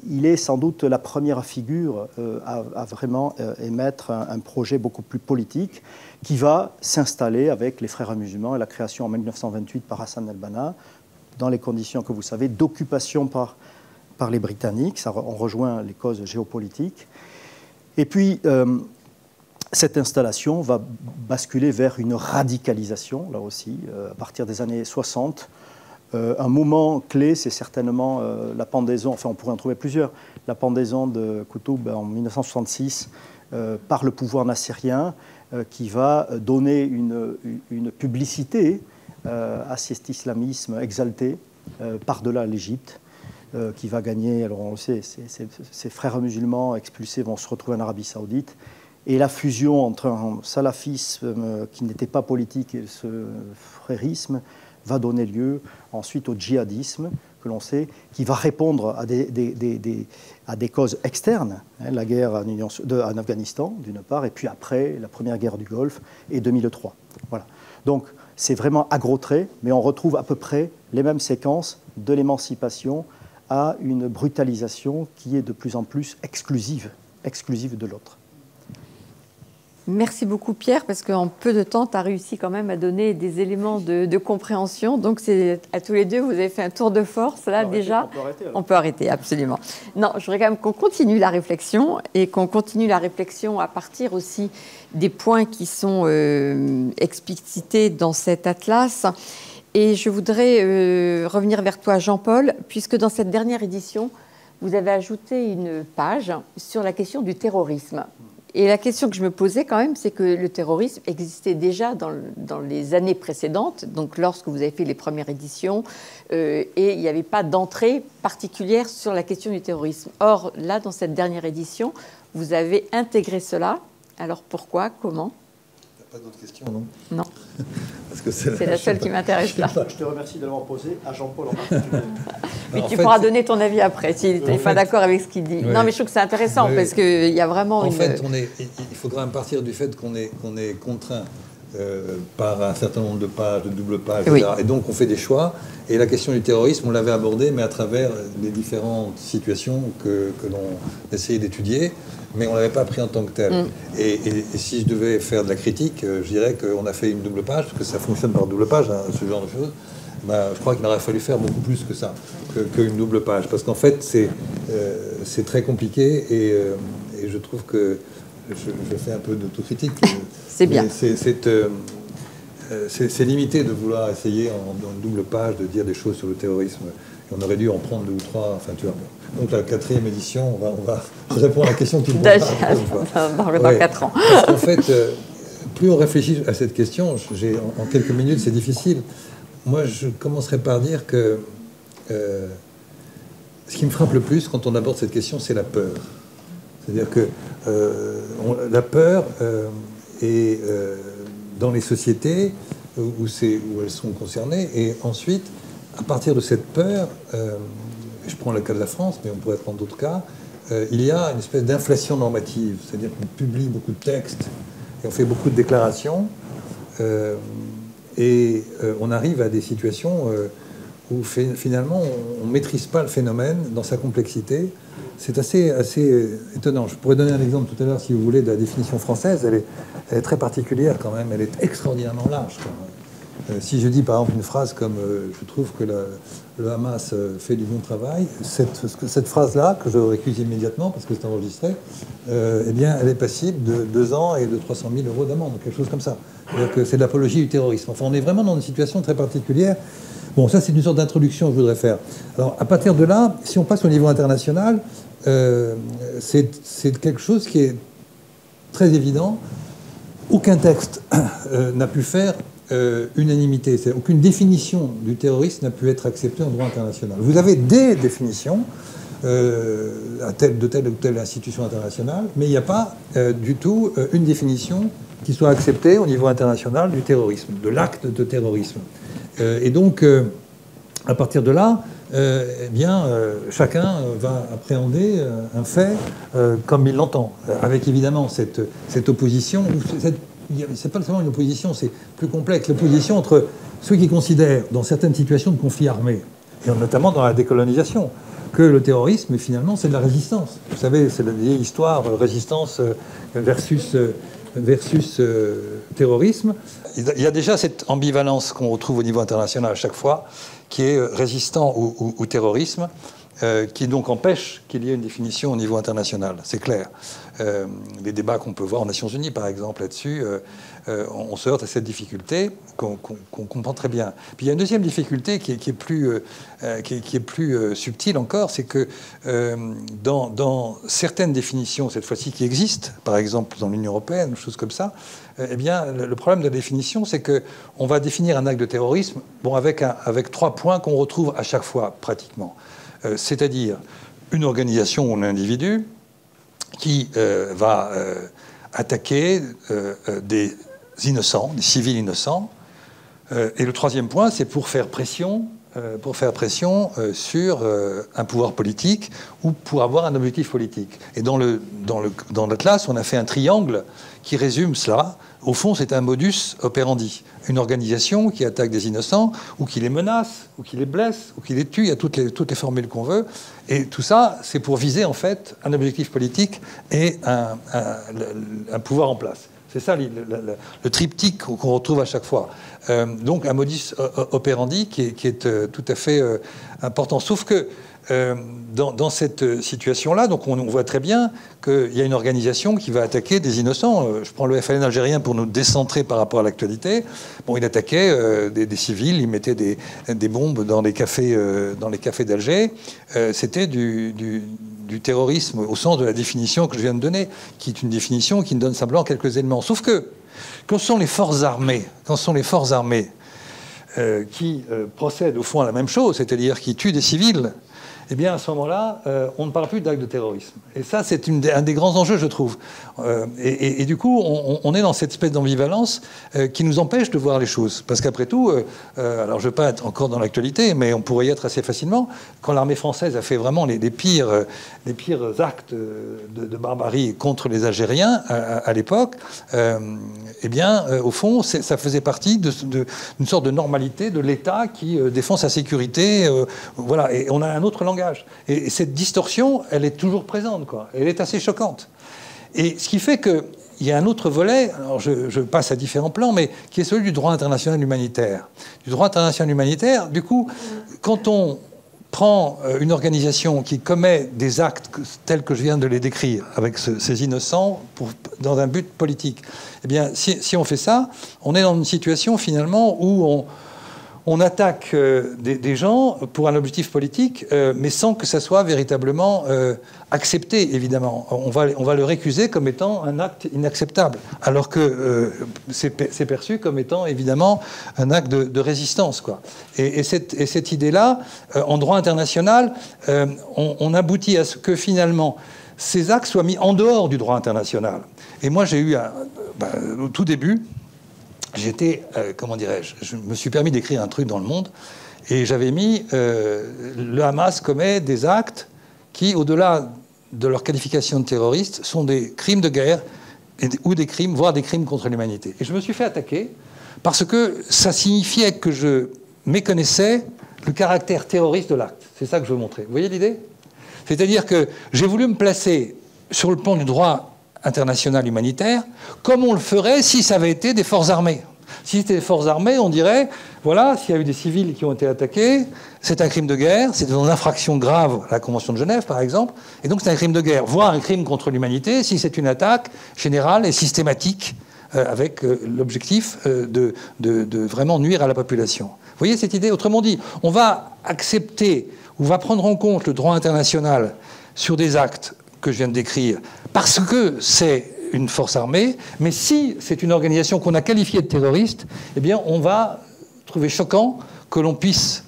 il est sans doute la première figure à vraiment émettre un projet beaucoup plus politique qui va s'installer avec les frères musulmans et la création en 1928 par Hassan el-Banna, dans les conditions que vous savez d'occupation par les Britanniques. On rejoint les causes géopolitiques. Et puis, cette installation va basculer vers une radicalisation, là aussi, à partir des années 60. Un moment clé, c'est certainement la pendaison, enfin on pourrait en trouver plusieurs, la pendaison de Qutb en 1966 par le pouvoir nassérien qui va donner une publicité à cet islamisme exalté par-delà l'Égypte, qui va gagner, alors on le sait, ces frères musulmans expulsés vont se retrouver en Arabie Saoudite, et la fusion entre un salafisme qui n'était pas politique et ce frérisme va donner lieu ensuite au djihadisme, que l'on sait, qui va répondre à des causes externes, hein, la guerre en Afghanistan, d'une part, et puis après, la première guerre du Golfe, et 2003. Voilà. Donc, c'est vraiment à gros traits, mais on retrouve à peu près les mêmes séquences de l'émancipation à une brutalisation qui est de plus en plus exclusive de l'autre. Merci beaucoup Pierre, parce qu'en peu de temps, tu as réussi quand même à donner des éléments de compréhension. Donc c'est à tous les deux, vous avez fait un tour de force là déjà. On peut arrêter, absolument. Non, je voudrais quand même qu'on continue la réflexion et qu'on continue la réflexion à partir aussi des points qui sont explicités dans cet atlas. Et je voudrais revenir vers toi Jean-Paul, puisque dans cette dernière édition, vous avez ajouté une page sur la question du terrorisme. Et la question que je me posais quand même, c'est que le terrorisme existait déjà dans les années précédentes, donc lorsque vous avez fait les premières éditions, et il n'y avait pas d'entrée particulière sur la question du terrorisme. Or, là, dans cette dernière édition, vous avez intégré cela. Alors pourquoi, comment ? Pas d'autres questions, non ? Non. Parce que c'est la seule qui m'intéresse là. Je te remercie de l'avoir posé à Jean-Paul en particulier. Mais tu pourras donner ton avis après, si tu n'es pas d'accord avec ce qu'il dit. Oui. Non, mais je trouve que c'est intéressant parce qu'il y a vraiment En fait, il faut quand même partir du fait qu'on est contraint par un certain nombre de pages, de doubles pages, oui. etc. Et donc on fait des choix. Et la question du terrorisme, on l'avait abordée, mais à travers les différentes situations que l'on essayait d'étudier. Mais on ne l'avait pas pris en tant que tel. Et si je devais faire de la critique, je dirais qu'on a fait une double page, parce que ça fonctionne par double page, hein, ce genre de choses. Ben, je crois qu'il aurait fallu faire beaucoup plus que ça, qu'une double page. Parce qu'en fait, c'est très compliqué et je trouve que je fais un peu d'autocritique. C'est bien. C'est limité de vouloir essayer en une double page de dire des choses sur le terrorisme. Et on aurait dû en prendre 2 ou 3. Enfin, tu vois. Donc la 4e édition, je réponds à la question que tu me poses. Dans 4 ans. Parce qu'en fait, plus on réfléchit à cette question, en quelques minutes, c'est difficile. Moi, je commencerai par dire que ce qui me frappe le plus quand on aborde cette question, c'est la peur. C'est-à-dire que la peur est dans les sociétés où elles sont concernées, et ensuite, à partir de cette peur, je prends le cas de la France, mais on pourrait prendre d'autres cas, il y a une espèce d'inflation normative, c'est-à-dire qu'on publie beaucoup de textes, et on fait beaucoup de déclarations, et on arrive à des situations où finalement on ne maîtrise pas le phénomène dans sa complexité. C'est assez étonnant. Je pourrais donner un exemple tout à l'heure, si vous voulez, de la définition française. Elle est très particulière quand même, elle est extraordinairement large quand même. Si je dis par exemple une phrase comme je trouve que le Hamas fait du bon travail, cette phrase-là, que je récuse immédiatement parce que c'est enregistré, eh bien, elle est passible de 2 ans et de 300 000 € d'amende, quelque chose comme ça. C'est-à-dire que c'est de l'apologie du terrorisme. Enfin, on est vraiment dans une situation très particulière. Bon, ça, c'est une sorte d'introduction que je voudrais faire. Alors, à partir de là, si on passe au niveau international, c'est quelque chose qui est très évident. Aucun texte n'a pu faire unanimité. Aucune définition du terrorisme n'a pu être acceptée en droit international. Vous avez des définitions de telle ou telle institution internationale, mais il n'y a pas du tout une définition qui soit acceptée au niveau international du terrorisme, de l'acte de terrorisme. Et donc, à partir de là, eh bien, chacun va appréhender un fait comme il l'entend, avec évidemment cette opposition. C'est pas seulement une opposition, c'est plus complexe. L'opposition entre ceux qui considèrent, dans certaines situations de conflit armé, et notamment dans la décolonisation, que le terrorisme, finalement, c'est de la résistance. Vous savez, c'est la vieille histoire, résistance versus terrorisme. Il y a déjà cette ambivalence qu'on retrouve au niveau international à chaque fois, qui est résistant au terrorisme, qui donc empêche qu'il y ait une définition au niveau international. C'est clair. Les débats qu'on peut voir aux Nations Unies, par exemple, là-dessus, on se heurte à cette difficulté qu'on comprend très bien. Puis il y a une deuxième difficulté qui est plus subtile encore, c'est que dans certaines définitions, cette fois-ci, qui existent, par exemple dans l'Union européenne, des choses comme ça, eh bien, le problème de la définition, c'est qu'on va définir un acte de terrorisme avec 3 points qu'on retrouve à chaque fois, pratiquement. C'est-à-dire une organisation ou un individu qui va attaquer des innocents, des civils innocents. Et le 3e point, c'est pour faire pression sur un pouvoir politique ou pour avoir un objectif politique. Et dans l'Atlas, on a fait un triangle qui résume cela. Au fond, c'est un modus operandi. Une organisation qui attaque des innocents, ou qui les menace, ou qui les blesse, ou qui les tue. Il y a toutes les formules qu'on veut. Et tout ça, c'est pour viser, en fait, un objectif politique et un pouvoir en place. C'est ça le triptyque qu'on retrouve à chaque fois. Donc un modus operandi qui est tout à fait important. Sauf que dans cette situation-là, donc on voit très bien qu'il y a une organisation qui va attaquer des innocents. Je prends le FLN algérien pour nous décentrer par rapport à l'actualité. Bon, il attaquait des civils, il mettait des bombes dans les cafés d'Alger. C'était du terrorisme au sens de la définition que je viens de donner, qui est une définition qui nous donne simplement quelques éléments. Sauf que quand ce sont les forces armées, qui procèdent au fond à la même chose, c'est-à-dire qui tuent des civils, eh bien, à ce moment-là, on ne parle plus d'acte de terrorisme. Et ça, c'est un des grands enjeux, je trouve. Et du coup, on est dans cette espèce d'ambivalence qui nous empêche de voir les choses. Parce qu'après tout, alors je ne veux pas être encore dans l'actualité, mais on pourrait y être assez facilement, quand l'armée française a fait vraiment les pires actes de barbarie contre les Algériens à l'époque, eh bien, au fond, ça faisait partie d'une sorte de normalité de l'État qui défend sa sécurité. Voilà, et on a un autre langage. Et cette distorsion, elle est toujours présente, quoi. Elle est assez choquante. Et ce qui fait qu'il y a un autre volet, alors je passe à différents plans, mais qui est celui du droit international humanitaire. Du droit international humanitaire, du coup, quand on prend une organisation qui commet des actes tels que je viens de les décrire, avec ces innocents, dans un but politique, eh bien, si on fait ça, on est dans une situation finalement où on attaque des gens pour un objectif politique, mais sans que ça soit véritablement accepté, évidemment. On va le récuser comme étant un acte inacceptable, alors que c'est perçu comme étant, évidemment, un acte de résistance, quoi. Et cette idée-là, en droit international, on aboutit à ce que, finalement, ces actes soient mis en dehors du droit international. Et moi, j'ai eu, au tout début, j'étais, comment dirais-je, je me suis permis d'écrire un truc dans Le Monde, et j'avais mis le Hamas commet des actes qui, au-delà de leur qualification de terroristes, sont des crimes de guerre ou des crimes, voire des crimes contre l'humanité. Et je me suis fait attaquer parce que ça signifiait que je méconnaissais le caractère terroriste de l'acte. C'est ça que je veux montrer. Vous voyez l'idée? C'est-à-dire que j'ai voulu me placer sur le plan du droit international humanitaire, comme on le ferait si ça avait été des forces armées. Si c'était des forces armées, on dirait, voilà, s'il y a eu des civils qui ont été attaqués, c'est un crime de guerre, c'est une infraction grave à la Convention de Genève, par exemple, et donc c'est un crime de guerre, voire un crime contre l'humanité, si c'est une attaque générale et systématique, avec l'objectif de vraiment nuire à la population. Vous voyez cette idée? Autrement dit, on va accepter, ou va prendre en compte le droit international sur des actes que je viens de décrire, parce que c'est une force armée, mais si c'est une organisation qu'on a qualifiée de terroriste, eh bien, on va trouver choquant que l'on puisse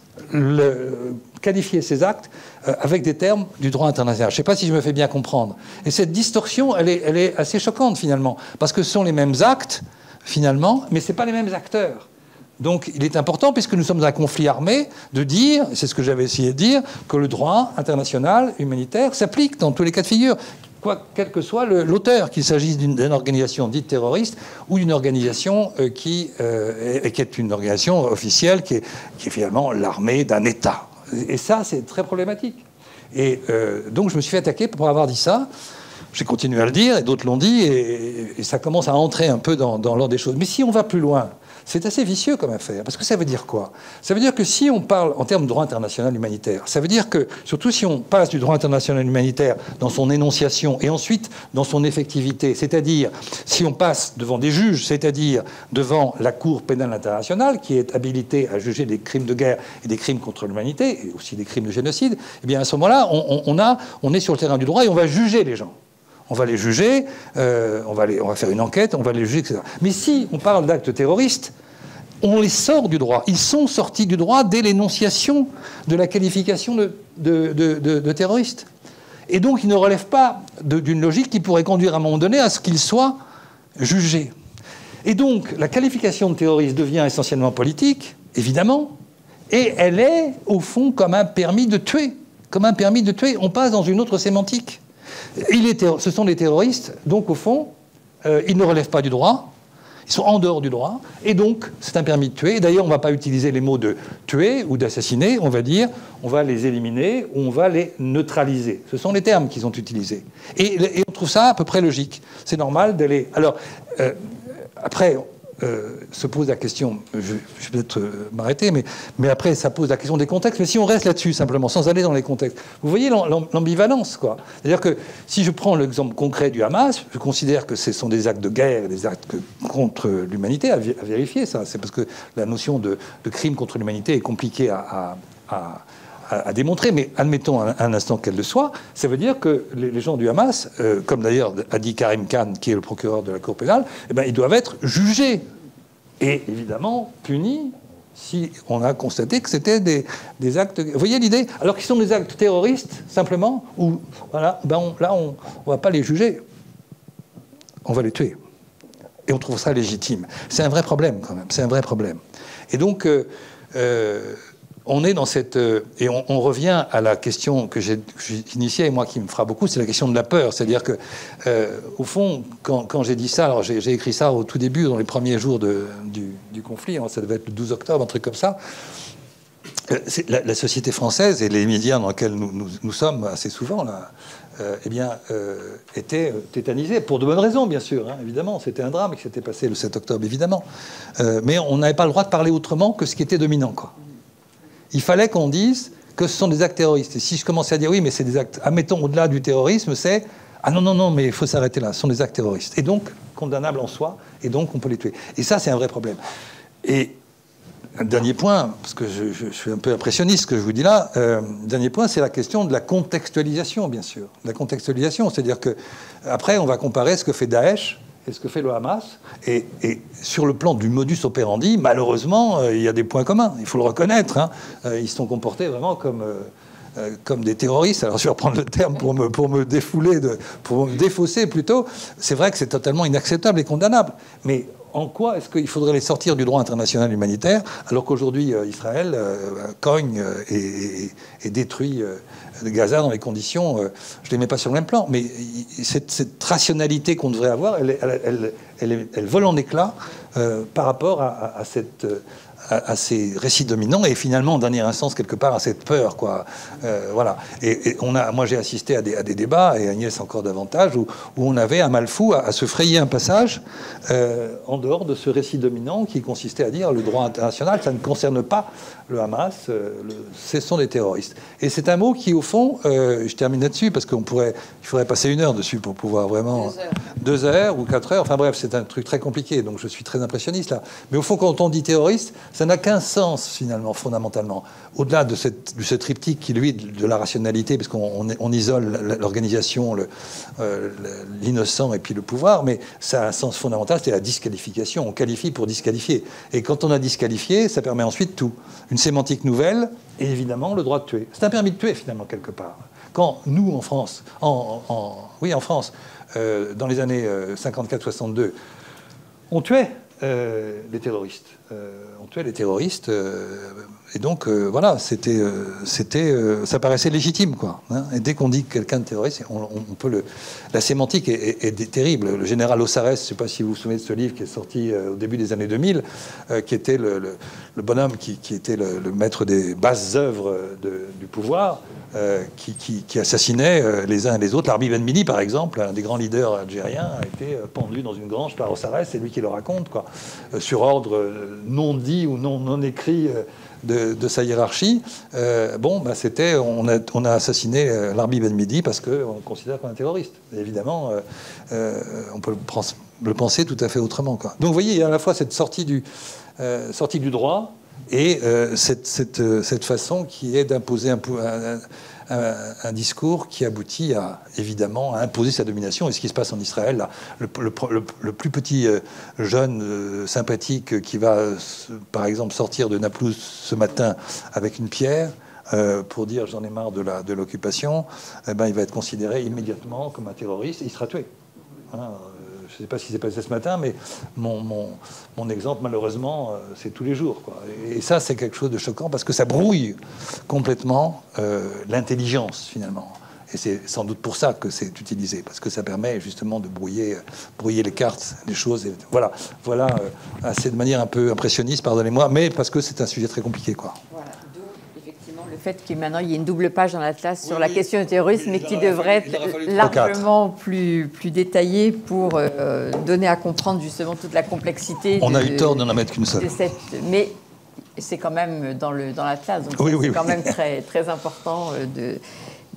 qualifier ces actes avec des termes du droit international. Je ne sais pas si je me fais bien comprendre. Et cette distorsion, elle est assez choquante, finalement, parce que ce sont les mêmes actes, finalement, mais ce n'est pas les mêmes acteurs. Donc il est important, puisque nous sommes dans un conflit armé, de dire, c'est ce que j'avais essayé de dire, que le droit international humanitaire s'applique dans tous les cas de figure, quel que soit l'auteur, qu'il s'agisse d'une organisation dite terroriste ou d'une organisation qui est une organisation officielle, qui est finalement l'armée d'un État. Et ça, c'est très problématique. Et donc je me suis fait attaquer pour avoir dit ça. J'ai continué à le dire, et d'autres l'ont dit, et ça commence à entrer un peu dans l'ordre des choses. Mais si on va plus loin, c'est assez vicieux comme affaire, parce que ça veut dire quoi? Ça veut dire que si on parle en termes de droit international humanitaire, ça veut dire que, surtout si on passe du droit international humanitaire dans son énonciation et ensuite dans son effectivité, c'est-à-dire si on passe devant des juges, c'est-à-dire devant la Cour pénale internationale, qui est habilitée à juger des crimes de guerre et des crimes contre l'humanité, et aussi des crimes de génocide, eh bien à ce moment-là, on est sur le terrain du droit et on va juger les gens. On va les juger, on va faire une enquête, on va les juger, etc. Mais si on parle d'actes terroristes, on les sort du droit. Ils sont sortis du droit dès l'énonciation de la qualification de terroristes. Et donc, ils ne relèvent pas d'une logique qui pourrait conduire à un moment donné à ce qu'ils soient jugés. Et donc, la qualification de terroriste devient essentiellement politique, évidemment, et elle est, au fond, comme un permis de tuer. Comme un permis de tuer, on passe dans une autre sémantique. Ce sont des terroristes, donc au fond, ils ne relèvent pas du droit, ils sont en dehors du droit, et donc c'est un permis de tuer. Et d'ailleurs, on ne va pas utiliser les mots de tuer ou d'assassiner, on va dire on va les éliminer ou on va les neutraliser. Ce sont les termes qu'ils ont utilisés. Et on trouve ça à peu près logique. C'est normal d'aller... Alors, après... se pose la question, je vais peut-être m'arrêter, mais après ça pose la question des contextes. Mais si on reste là-dessus simplement, sans aller dans les contextes, vous voyez l'ambivalence, quoi. C'est-à-dire que si je prends l'exemple concret du Hamas, je considère que ce sont des actes de guerre, des actes contre l'humanité, à vérifier ça. C'est parce que la notion de crime contre l'humanité est compliquée à démontrer, mais admettons un instant qu'elle le soit, ça veut dire que les gens du Hamas, comme d'ailleurs a dit Karim Khan, qui est le procureur de la Cour pénale, eh ben, ils doivent être jugés et évidemment punis si on a constaté que c'était des actes... Vous voyez l'idée? Alors qu'ils sont des actes terroristes, simplement, où voilà, ben là, on ne va pas les juger, on va les tuer. Et on trouve ça légitime. C'est un vrai problème, quand même, c'est un vrai problème. Et donc... on est dans cette... et on revient à la question que j'ai initiée, et moi qui me fera beaucoup, c'est la question de la peur. C'est-à-dire que, au fond, quand j'ai dit ça, alors j'ai écrit ça au tout début, dans les premiers jours du conflit, hein, ça devait être le 12 octobre, un truc comme ça. La société française et les médias dans lesquels nous sommes assez souvent, là, étaient tétanisés, pour de bonnes raisons, bien sûr, hein, évidemment. C'était un drame qui s'était passé le 7 octobre, évidemment. Mais on n'avait pas le droit de parler autrement que ce qui était dominant, quoi. Il fallait qu'on dise que ce sont des actes terroristes. Et si je commençais à dire oui, mais c'est des actes, admettons, au-delà du terrorisme, c'est ah non, non, non, mais il faut s'arrêter là, ce sont des actes terroristes. Et donc, condamnables en soi, et donc on peut les tuer. Et ça, c'est un vrai problème. Et un dernier point, parce que je suis un peu impressionniste, ce que je vous dis là, dernier point, c'est la question de la contextualisation, bien sûr. La contextualisation, c'est-à-dire que après, on va comparer ce que fait Daesh et ce que fait le Hamas. Et sur le plan du modus operandi, malheureusement, il y a des points communs. Il faut le reconnaître. Hein. Ils se sont comportés vraiment comme des terroristes. Alors je vais reprendre le terme pour me défouler, pour me défausser plutôt. C'est vrai que c'est totalement inacceptable et condamnable. Mais en quoi est-ce qu'il faudrait les sortir du droit international humanitaire alors qu'aujourd'hui Israël cogne et détruit Gaza dans les conditions, je ne les mets pas sur le même plan, mais cette rationalité qu'on devrait avoir, elle vole en éclats par rapport à ces récits dominants et finalement, en dernière instance, quelque part, à cette peur, quoi. Voilà. Et moi, j'ai assisté à des débats, et Agnès encore davantage, où on avait un mal fou à se frayer un passage en dehors de ce récit dominant qui consistait à dire le droit international, ça ne concerne pas le Hamas, ce sont des terroristes. Et c'est un mot qui, au fond, je termine là-dessus, parce qu'il faudrait passer 1 heure dessus pour pouvoir vraiment... 2 heures ou 4 heures, enfin bref, c'est un truc très compliqué, donc je suis très impressionniste là. Mais au fond, quand on dit terroriste, ça n'a qu'un sens, finalement, fondamentalement. Au-delà de ce triptyque qui, lui, de la rationalité, parce qu'on isole l'organisation, l'innocent et puis le pouvoir, mais ça a un sens fondamental, c'est la disqualification. On qualifie pour disqualifier. Et quand on a disqualifié, ça permet ensuite tout. Une sémantique nouvelle, et évidemment, le droit de tuer. C'est un permis de tuer, finalement, quelque part. Quand nous, en France, en France, dans les années 54-62, on tuait les terroristes. On tuait les terroristes, et donc voilà, ça paraissait légitime, quoi. Hein. Et dès qu'on dit que quelqu'un de terroriste, on peut la sémantique est terrible. Le général Ossares, je ne sais pas si vous vous souvenez de ce livre qui est sorti au début des années 2000, qui était le bonhomme qui était le maître des basses œuvres du pouvoir, qui assassinait les uns et les autres. Larbi Ben Mili, par exemple, un des grands leaders algériens, a été pendu dans une grange par Ossares, c'est lui qui le raconte, quoi, sur ordre non dit ou non écrit de sa hiérarchie. On a assassiné Larbi Ben Mili parce qu'on le considère comme un terroriste. Et évidemment, on peut le penser tout à fait autrement, quoi. Donc vous voyez, il y a à la fois cette sortie du droit et cette façon qui est d'imposer un discours qui aboutit évidemment à imposer sa domination. Et ce qui se passe en Israël, là, le plus petit jeune sympathique qui va, par exemple, sortir de Naplouse ce matin avec une pierre pour dire j'en ai marre de l'occupation, eh ben, il va être considéré immédiatement comme un terroriste et il sera tué. Hein, je ne sais pas ce qui s'est passé ce matin, mais mon exemple, malheureusement, c'est tous les jours, quoi. Et ça, c'est quelque chose de choquant parce que ça brouille complètement l'intelligence, finalement. Et c'est sans doute pour ça que c'est utilisé, parce que ça permet justement de brouiller les cartes, les choses. Et voilà, assez de manière un peu impressionniste, pardonnez-moi, mais parce que c'est un sujet très compliqué, quoi. Voilà. Le fait qu'il y ait une double page dans l'Atlas sur la question du terrorisme, mais qui devrait être largement plus détaillée pour donner à comprendre justement toute la complexité. On a eu tort d'en mettre qu'une seule. Mais c'est quand même dans l'Atlas, donc c'est quand même très, très important.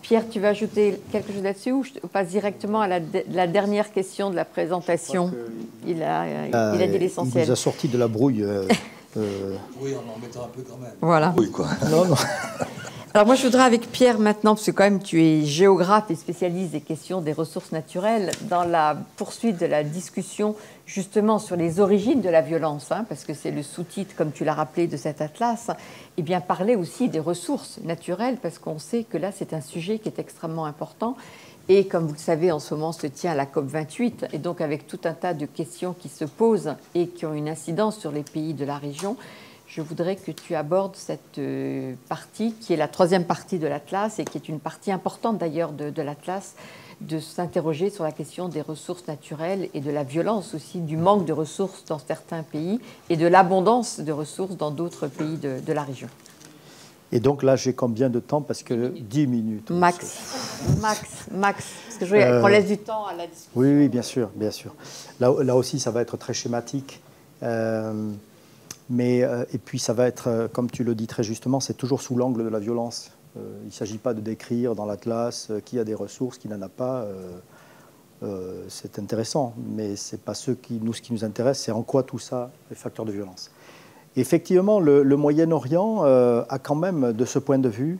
Pierre, tu veux ajouter quelque chose là-dessus ou je passe directement à la dernière question de la présentation? Il a dit l'essentiel. Il nous a sorti de la brouille. Oui, en mettant un peu quand même. Voilà. Oui, quoi. Non. Alors moi, je voudrais avec Pierre maintenant, parce que quand même tu es géographe et spécialiste des questions des ressources naturelles, dans la poursuite de la discussion justement sur les origines de la violence, hein, parce que c'est le sous-titre, comme tu l'as rappelé, de cet atlas, et bien parler aussi des ressources naturelles, parce qu'on sait que là, c'est un sujet qui est extrêmement important. Et comme vous le savez, en ce moment se tient la COP28, et donc avec tout un tas de questions qui se posent et qui ont une incidence sur les pays de la région, je voudrais que tu abordes cette partie, qui est la troisième partie de l'Atlas, et qui est une partie importante d'ailleurs de l'Atlas, de s'interroger sur la question des ressources naturelles et de la violence aussi, du manque de ressources dans certains pays, et de l'abondance de ressources dans d'autres pays de la région. Et donc là, j'ai combien de temps? Parce que 10 minutes. Max. Parce que je veux qu'on laisse du temps à la discussion. Oui, bien sûr. Là aussi, ça va être très schématique. Et puis, ça va être, comme tu le dis très justement, c'est toujours sous l'angle de la violence. Il ne s'agit pas de décrire dans l'Atlas qui a des ressources, qui n'en a pas. C'est intéressant, mais ce n'est pas ce qui nous intéresse, c'est en quoi tout ça est facteur de violence. Effectivement, le Moyen-Orient a quand même, de ce point de vue,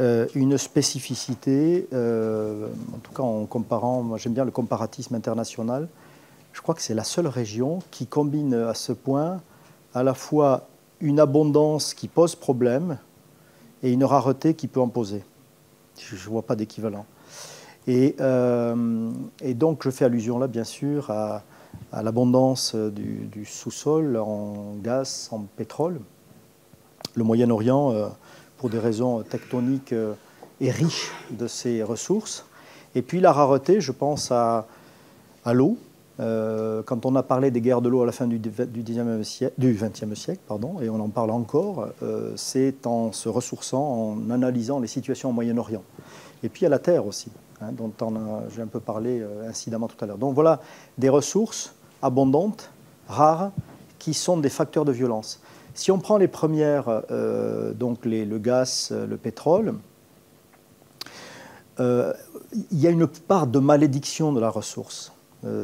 une spécificité, en tout cas en comparant, moi j'aime bien le comparatisme international, je crois que c'est la seule région qui combine à ce point à la fois une abondance qui pose problème et une rareté qui peut en poser. Je ne vois pas d'équivalent. Et donc je fais allusion là, bien sûr, à l'abondance du sous-sol en gaz, en pétrole. Le Moyen-Orient, pour des raisons tectoniques, est riche de ses ressources. Et puis la rareté, je pense à l'eau. Quand on a parlé des guerres de l'eau à la fin du XXe siècle, et on en parle encore, c'est en se ressourçant, en analysant les situations au Moyen-Orient. Et puis il y a la terre aussi, dont j'ai un peu parlé incidemment tout à l'heure. Donc voilà des ressources abondantes, rares, qui sont des facteurs de violence. Si on prend les premières, donc le gaz, le pétrole, il y a une part de malédiction de la ressource.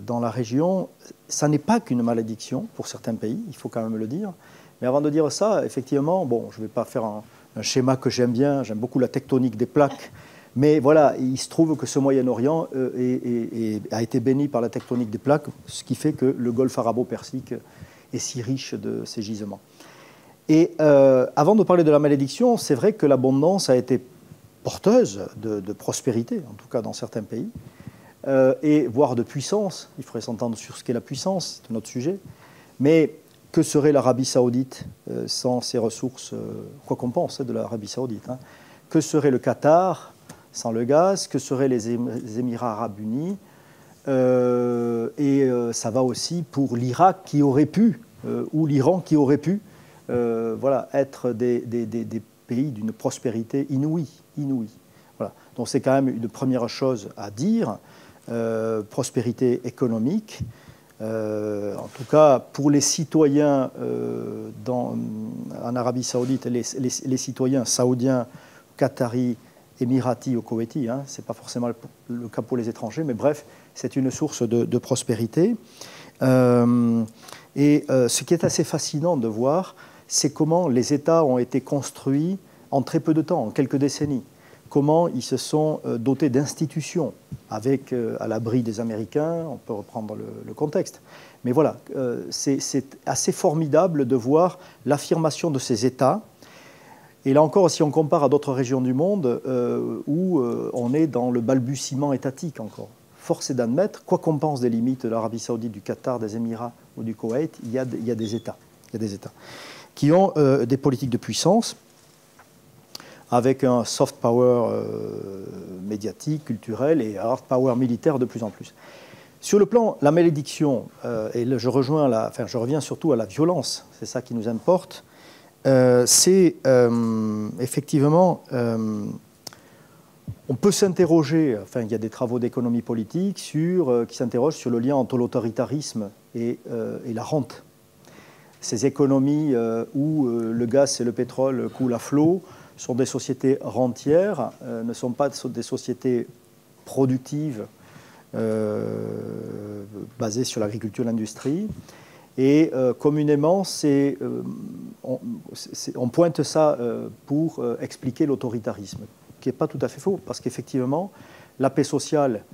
Dans la région, ça n'est pas qu'une malédiction pour certains pays, il faut quand même le dire. Mais avant de dire ça, effectivement, bon, je ne vais pas faire un schéma que j'aime bien, j'aime beaucoup la tectonique des plaques, mais voilà, il se trouve que ce Moyen-Orient a été béni par la tectonique des plaques, ce qui fait que le golfe arabo-persique est si riche de ces gisements. Et avant de parler de la malédiction, c'est vrai que l'abondance a été porteuse de prospérité, en tout cas dans certains pays, et voire de puissance. Il faudrait s'entendre sur ce qu'est la puissance, c'est un autre sujet. Mais que serait l'Arabie saoudite sans ses ressources, quoi qu'on pense de l'Arabie saoudite, hein. Que serait le Qatar sans le gaz? Que seraient les Émirats arabes unis? Ça va aussi pour l'Irak qui aurait pu, ou l'Iran qui aurait pu, voilà, être des pays d'une prospérité inouïe. Voilà. Donc c'est quand même une première chose à dire. Prospérité économique, en tout cas pour les citoyens en Arabie saoudite, les citoyens saoudiens, qataris, émiratis ou koweïtis, hein, ce n'est pas forcément le cas pour les étrangers, mais bref, c'est une source de prospérité. Ce qui est assez fascinant de voir, c'est comment les États ont été construits en très peu de temps, en quelques décennies. Comment ils se sont dotés d'institutions, avec, à l'abri des Américains, on peut reprendre le contexte. Mais voilà, c'est assez formidable de voir l'affirmation de ces États. Et là encore, si on compare à d'autres régions du monde, où on est dans le balbutiement étatique encore. Force est d'admettre, quoi qu'on pense des limites de l'Arabie saoudite, du Qatar, des Émirats ou du Koweït, il y a des États qui ont des politiques de puissance, avec un soft power médiatique, culturel et hard power militaire de plus en plus. Sur le plan, la malédiction, je reviens surtout à la violence, c'est ça qui nous importe, c'est effectivement, on peut s'interroger, enfin il y a des travaux d'économie politique qui s'interrogent sur le lien entre l'autoritarisme et la rente. Ces économies où le gaz et le pétrole coulent à flot, sont des sociétés rentières, ne sont pas des sociétés productives basées sur l'agriculture et l'industrie. Et communément, on pointe ça pour expliquer l'autoritarisme, qui n'est pas tout à fait faux, parce qu'effectivement, la paix sociale,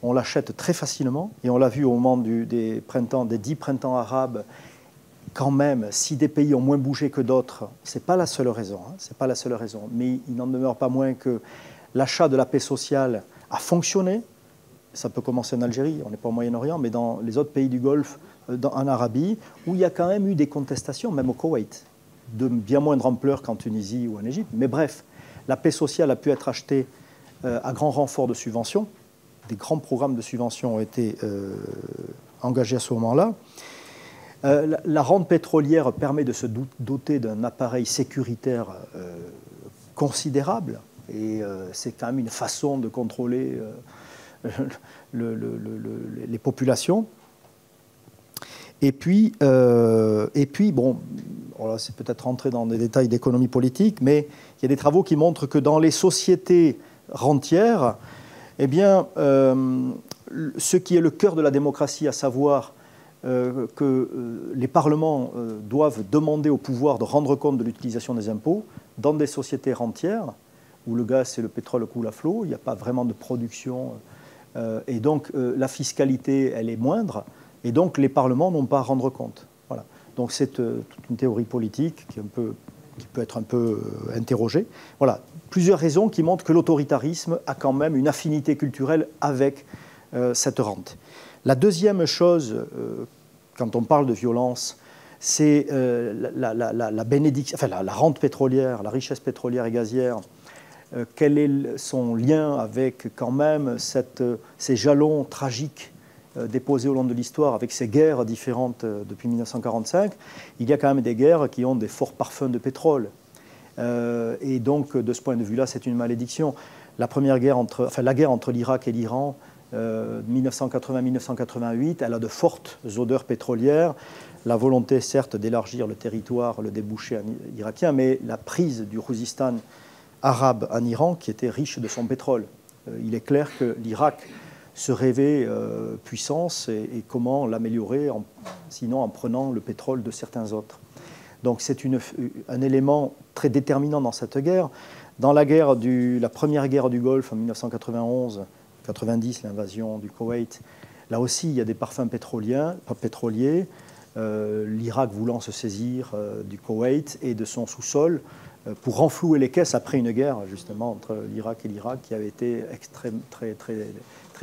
on l'achète très facilement, et on l'a vu au moment des 10 printemps arabes. Quand même, si des pays ont moins bougé que d'autres, ce n'est pas la seule raison, c'est pas la seule raison, mais il n'en demeure pas moins que l'achat de la paix sociale a fonctionné. Ça peut commencer en Algérie, on n'est pas au Moyen-Orient, mais dans les autres pays du Golfe, en Arabie, où il y a quand même eu des contestations, même au Koweït, de bien moindre ampleur qu'en Tunisie ou en Égypte. Mais bref, la paix sociale a pu être achetée à grand renfort de subventions. Des grands programmes de subventions ont été engagés à ce moment-là. La rente pétrolière permet de se doter d'un appareil sécuritaire considérable, et c'est quand même une façon de contrôler les populations. Et puis bon, voilà, c'est peut-être rentrer dans des détails d'économie politique, mais il y a des travaux qui montrent que dans les sociétés rentières, eh bien, ce qui est le cœur de la démocratie, à savoir que les parlements doivent demander au pouvoir de rendre compte de l'utilisation des impôts, dans des sociétés rentières, où le gaz et le pétrole coulent à flot, il n'y a pas vraiment de production, et donc la fiscalité, elle est moindre, et donc les parlements n'ont pas à rendre compte. Voilà. Donc c'est toute une théorie politique qui peut être un peu interrogée. Voilà. Plusieurs raisons qui montrent que l'autoritarisme a quand même une affinité culturelle avec cette rente. La deuxième chose, quand on parle de violence, c'est la rente pétrolière, la richesse pétrolière et gazière. Quel est son lien avec quand même ces jalons tragiques déposés au long de l'histoire, avec ces guerres différentes depuis 1945. Il y a quand même des guerres qui ont des forts parfums de pétrole. Et donc, de ce point de vue-là, c'est une malédiction. La guerre entre l'Irak et l'Iran, 1980-1988, elle a de fortes odeurs pétrolières. La volonté, certes, d'élargir le territoire, le débouché irakien, mais la prise du Khouzistan arabe en Iran, qui était riche de son pétrole. Il est clair que l'Irak se rêvait puissance et comment l'améliorer, sinon en prenant le pétrole de certains autres. Donc c'est un élément très déterminant dans cette guerre. Dans la première guerre du Golfe en 1991-90, l'invasion du Koweït, là aussi il y a des parfums pétroliers, l'Irak voulant se saisir du Koweït et de son sous-sol pour renflouer les caisses après une guerre justement entre l'Irak et l'Irak qui avait été très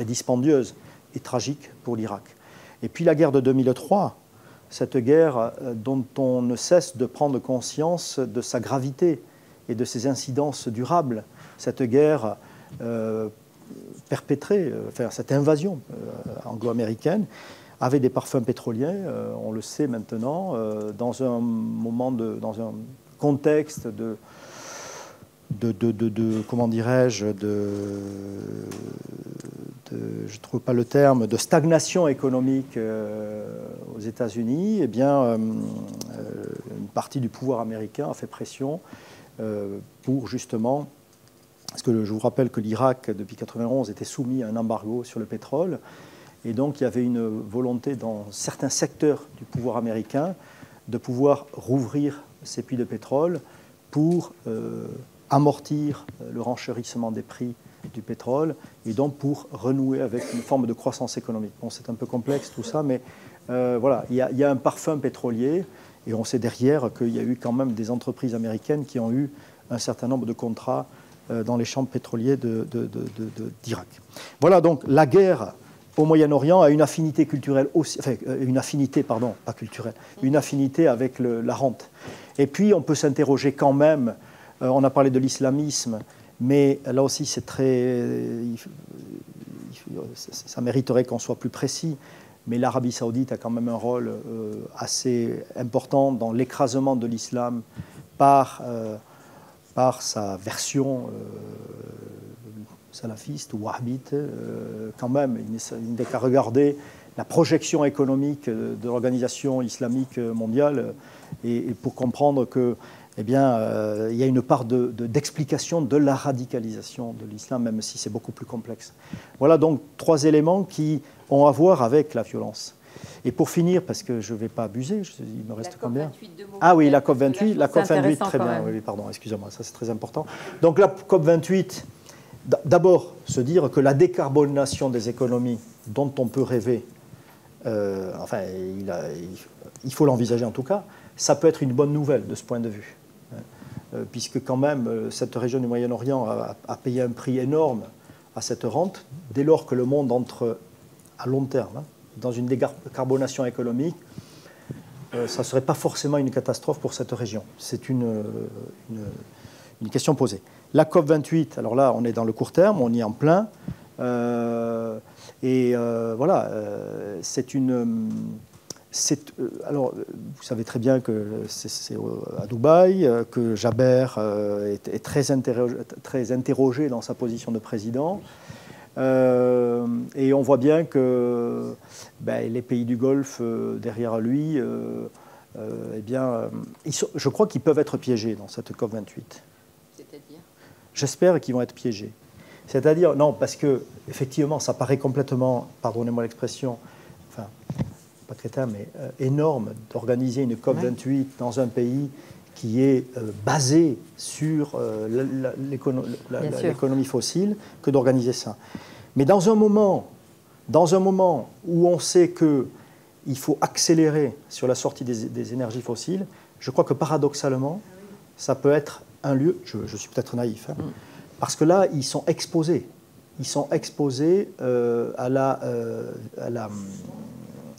dispendieuse et tragique pour l'Irak. Et puis la guerre de 2003, cette guerre dont on ne cesse de prendre conscience de sa gravité et de ses incidences durables, cette guerre perpétrée, cette invasion anglo-américaine, avait des parfums pétroliers, on le sait maintenant, dans un contexte comment dirais-je, je ne trouve pas le terme, de stagnation économique aux États-Unis, eh bien, une partie du pouvoir américain a fait pression pour justement, parce que je vous rappelle que l'Irak, depuis 1991, était soumis à un embargo sur le pétrole, et donc il y avait une volonté dans certains secteurs du pouvoir américain de pouvoir rouvrir ces puits de pétrole pour amortir le renchérissement des prix du pétrole et donc pour renouer avec une forme de croissance économique. Bon, c'est un peu complexe tout ça, mais voilà, il y a un parfum pétrolier et on sait derrière qu'il y a eu quand même des entreprises américaines qui ont eu un certain nombre de contrats dans les champs pétroliers d'Irak. Voilà donc la guerre au Moyen-Orient a une affinité culturelle aussi, une affinité avec la rente. Et puis on peut s'interroger quand même, on a parlé de l'islamisme, mais là aussi c'est ça mériterait qu'on soit plus précis, mais l'Arabie saoudite a quand même un rôle assez important dans l'écrasement de l'islam par sa version salafiste ou wahhabite, quand même, il n'est qu'à regarder la projection économique de l'organisation islamique mondiale et pour comprendre que, eh bien, il y a une part d'explication de la radicalisation de l'islam, même si c'est beaucoup plus complexe. Voilà donc 3 éléments qui ont à voir avec la violence. Et pour finir, parce que je ne vais pas abuser, il me reste combien ? Ah oui, la COP28, très bien, oui, pardon, excusez-moi, ça c'est très important. Donc la COP28, d'abord se dire que la décarbonation des économies dont on peut rêver, enfin il faut l'envisager en tout cas, ça peut être une bonne nouvelle de ce point de vue. Puisque quand même cette région du Moyen-Orient a payé un prix énorme à cette rente, dès lors que le monde entre à long terme dans une décarbonation économique, ça ne serait pas forcément une catastrophe pour cette région. C'est une question posée. La COP28, alors là, on est dans le court terme, on y est en plein. Voilà, alors, vous savez très bien que c'est à Dubaï, que Jaber est très interrogé dans sa position de président. Et on voit bien que les pays du Golfe, derrière lui, eh bien, je crois qu'ils peuvent être piégés dans cette COP28. C'est-à-dire? J'espère qu'ils vont être piégés. C'est-à-dire, non, parce que effectivement, ça paraît complètement, pardonnez-moi l'expression, enfin, pas crétin, mais énorme d'organiser une COP28 dans un pays qui est basé sur l'économie fossile, que d'organiser ça. Mais dans un moment où on sait qu'il faut accélérer sur la sortie des énergies fossiles, je crois que paradoxalement, ça peut être un lieu, je suis peut-être naïf, hein, parce que là, ils sont exposés. Ils sont exposés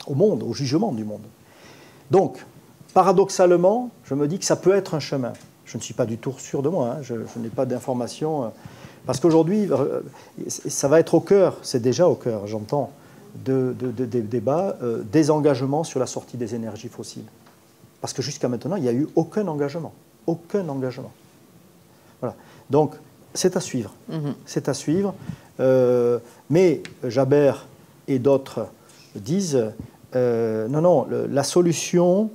au monde, au jugement du monde. Donc, paradoxalement, je me dis que ça peut être un chemin. Je ne suis pas du tout sûr de moi, hein, je n'ai pas d'informations. Parce qu'aujourd'hui, ça va être au cœur, c'est déjà au cœur, j'entends, des débats, des engagements sur la sortie des énergies fossiles. Parce que jusqu'à maintenant, il n'y a eu aucun engagement. Aucun engagement. Voilà. Donc, c'est à suivre. C'est à suivre. Mais Jabert et d'autres disent non, la solution,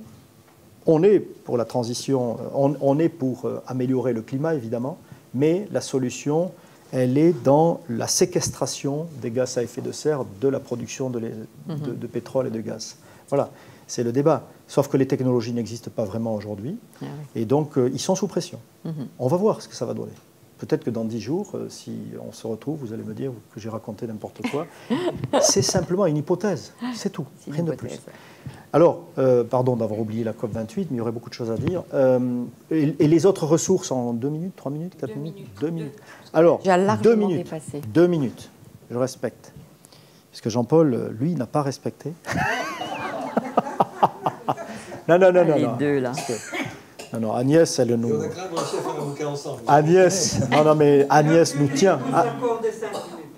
on est pour la transition, on est pour améliorer le climat, évidemment, mais la solution, elle est dans la séquestration des gaz à effet de serre de la production de pétrole et de gaz. Voilà, c'est le débat. Sauf que les technologies n'existent pas vraiment aujourd'hui. Ah oui. Et donc, ils sont sous pression. On va voir ce que ça va donner. Peut-être que dans 10 jours, si on se retrouve, vous allez me dire que j'ai raconté n'importe quoi. C'est simplement une hypothèse, c'est tout, rien de plus. Alors, pardon d'avoir oublié la COP28, mais il y aurait beaucoup de choses à dire. Et les autres ressources en 2 minutes, 3 minutes, 4 minutes 2 minutes. Alors, 2 minutes. Dépassé. 2 minutes, je respecte. Parce que Jean-Paul, lui, n'a pas respecté. Non. Les deux, là. Non, Agnès, elle nous... On a quand même réussi à faire un bouquin ensemble. Agnès, non, mais Agnès nous tient.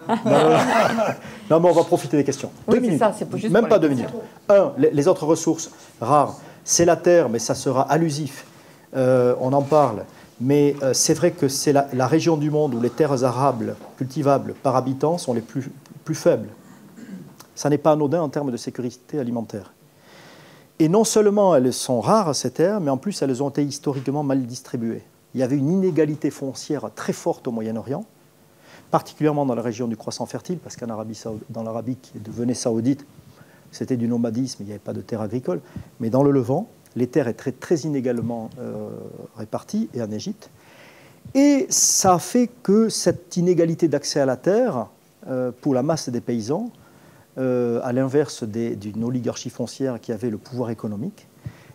Non, mais on va profiter des questions. 2 minutes. Ça, juste même pas 2 minutes. Les autres ressources rares, c'est la terre, mais ça sera allusif. On en parle. Mais c'est vrai que c'est la région du monde où les terres arables cultivables par habitant sont les plus faibles. Ça n'est pas anodin en termes de sécurité alimentaire. Et non seulement elles sont rares, ces terres, mais en plus elles ont été historiquement mal distribuées. Il y avait une inégalité foncière très forte au Moyen-Orient, particulièrement dans la région du croissant fertile, parce dans l'Arabie qui devenait saoudite, c'était du nomadisme, il n'y avait pas de terres agricoles. Mais dans le Levant, les terres étaient très inégalement réparties, et en Égypte. Et ça a fait que cette inégalité d'accès à la terre, pour la masse des paysans, à l'inverse d'une oligarchie foncière qui avait le pouvoir économique,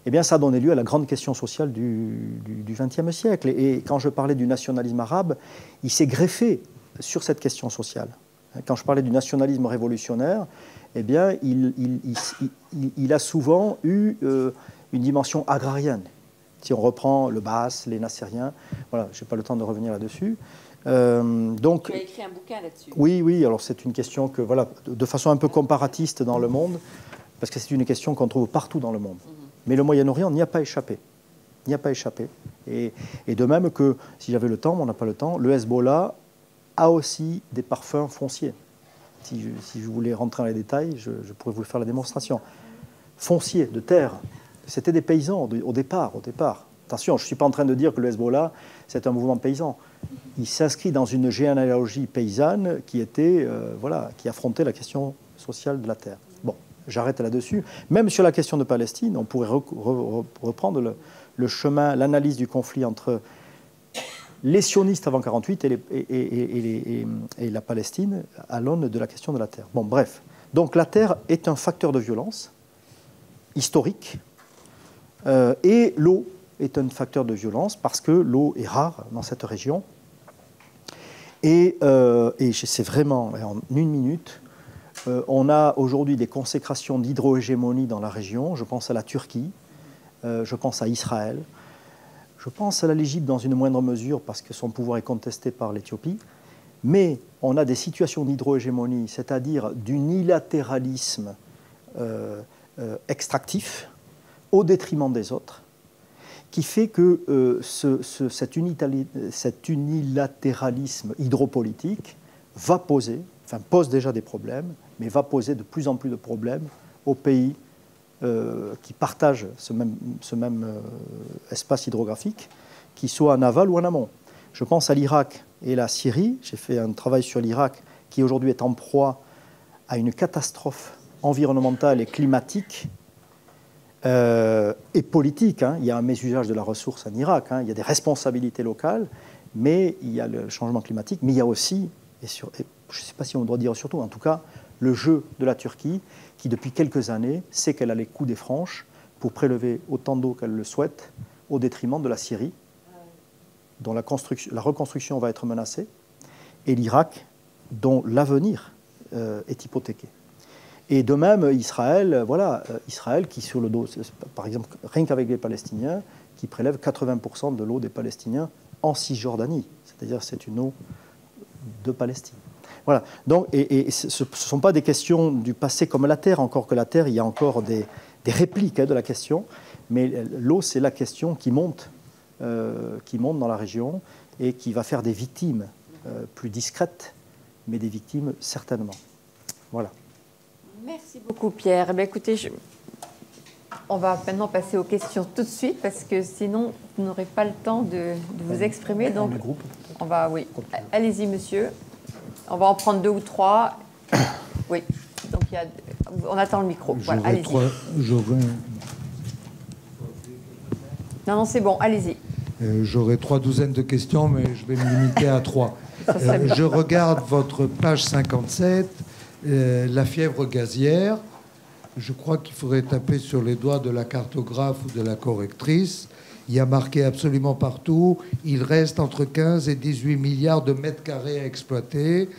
eh bien, ça a donné lieu à la grande question sociale du XXe siècle. Et quand je parlais du nationalisme arabe, il s'est greffé sur cette question sociale. Quand je parlais du nationalisme révolutionnaire, eh bien, il a souvent eu une dimension agrarienne. Si on reprend le Baas, les Nassériens, voilà, je n'ai pas le temps de revenir là-dessus. Donc, tu as écrit un bouquin là-dessus. Oui, alors c'est une question que, voilà, de façon un peu comparatiste dans le monde, parce que c'est une question qu'on trouve partout dans le monde. Mais le Moyen-Orient n'y a pas échappé. N'y a pas échappé. Et de même que, si j'avais le temps, mais on n'a pas le temps, le Hezbollah a aussi des parfums fonciers. Si je voulais rentrer dans les détails, je pourrais vous faire la démonstration. Fonciers, de terre. C'était des paysans au départ. Attention, je ne suis pas en train de dire que le Hezbollah, c'est un mouvement paysan. Il s'inscrit dans une généalogie paysanne qui affrontait la question sociale de la terre. Bon, j'arrête là-dessus. Même sur la question de Palestine, on pourrait reprendre le chemin, l'analyse du conflit entre les sionistes avant 1948 et la Palestine à l'aune de la question de la terre. Bon, bref. Donc la terre est un facteur de violence historique et l'eau est un facteur de violence parce que l'eau est rare dans cette région. Et c'est vraiment, en 1 minute, on a aujourd'hui des consécrations d'hydro-hégémonie dans la région. Je pense à la Turquie, je pense à Israël, je pense à l'Égypte dans une moindre mesure parce que son pouvoir est contesté par l'Éthiopie. Mais on a des situations d'hydro-hégémonie, c'est-à-dire d'unilatéralisme extractif au détriment des autres, qui fait que cet unilatéralisme hydropolitique pose déjà des problèmes, mais va poser de plus en plus de problèmes aux pays qui partagent ce même espace hydrographique, qui soient en aval ou en amont. Je pense à l'Irak et la Syrie. J'ai fait un travail sur l'Irak qui aujourd'hui est en proie à une catastrophe environnementale et climatique et politique. Il y a un mésusage de la ressource en Irak, il y a des responsabilités locales, mais il y a le changement climatique, mais il y a aussi, et je ne sais pas si on doit dire surtout, en tout cas, le jeu de la Turquie, qui depuis quelques années sait qu'elle a les coups des franches pour prélever autant d'eau qu'elle le souhaite, au détriment de la Syrie, dont la reconstruction va être menacée, et l'Irak, dont l'avenir est hypothéqué. Et de même, Israël, Israël qui sur le dos, par exemple, rien qu'avec les Palestiniens, qui prélève 80% de l'eau des Palestiniens en Cisjordanie, c'est-à-dire c'est une eau de Palestine. Voilà. Donc, et ce ne sont pas des questions du passé comme la Terre, encore que la Terre, il y a encore des répliques de la question, mais l'eau, c'est la question qui monte dans la région et qui va faire des victimes plus discrètes, mais des victimes certainement. Voilà. Merci beaucoup, Pierre. Eh bien, écoutez, on va maintenant passer aux questions tout de suite, parce que sinon, vous n'aurez pas le temps de vous exprimer. Donc, on va, oui. Allez-y, monsieur. On va en prendre 2 ou 3. Oui. Donc, on attend le micro. Voilà, allez-y. Non, c'est bon, allez-y. J'aurai 3 douzaines de questions, mais je vais me limiter à 3. Je regarde votre page 57, la fièvre gazière. Je crois qu'il faudrait taper sur les doigts de la cartographe ou de la correctrice. Il y a marqué absolument partout, il reste entre 15 et 18 milliards de mètres carrés à exploiter.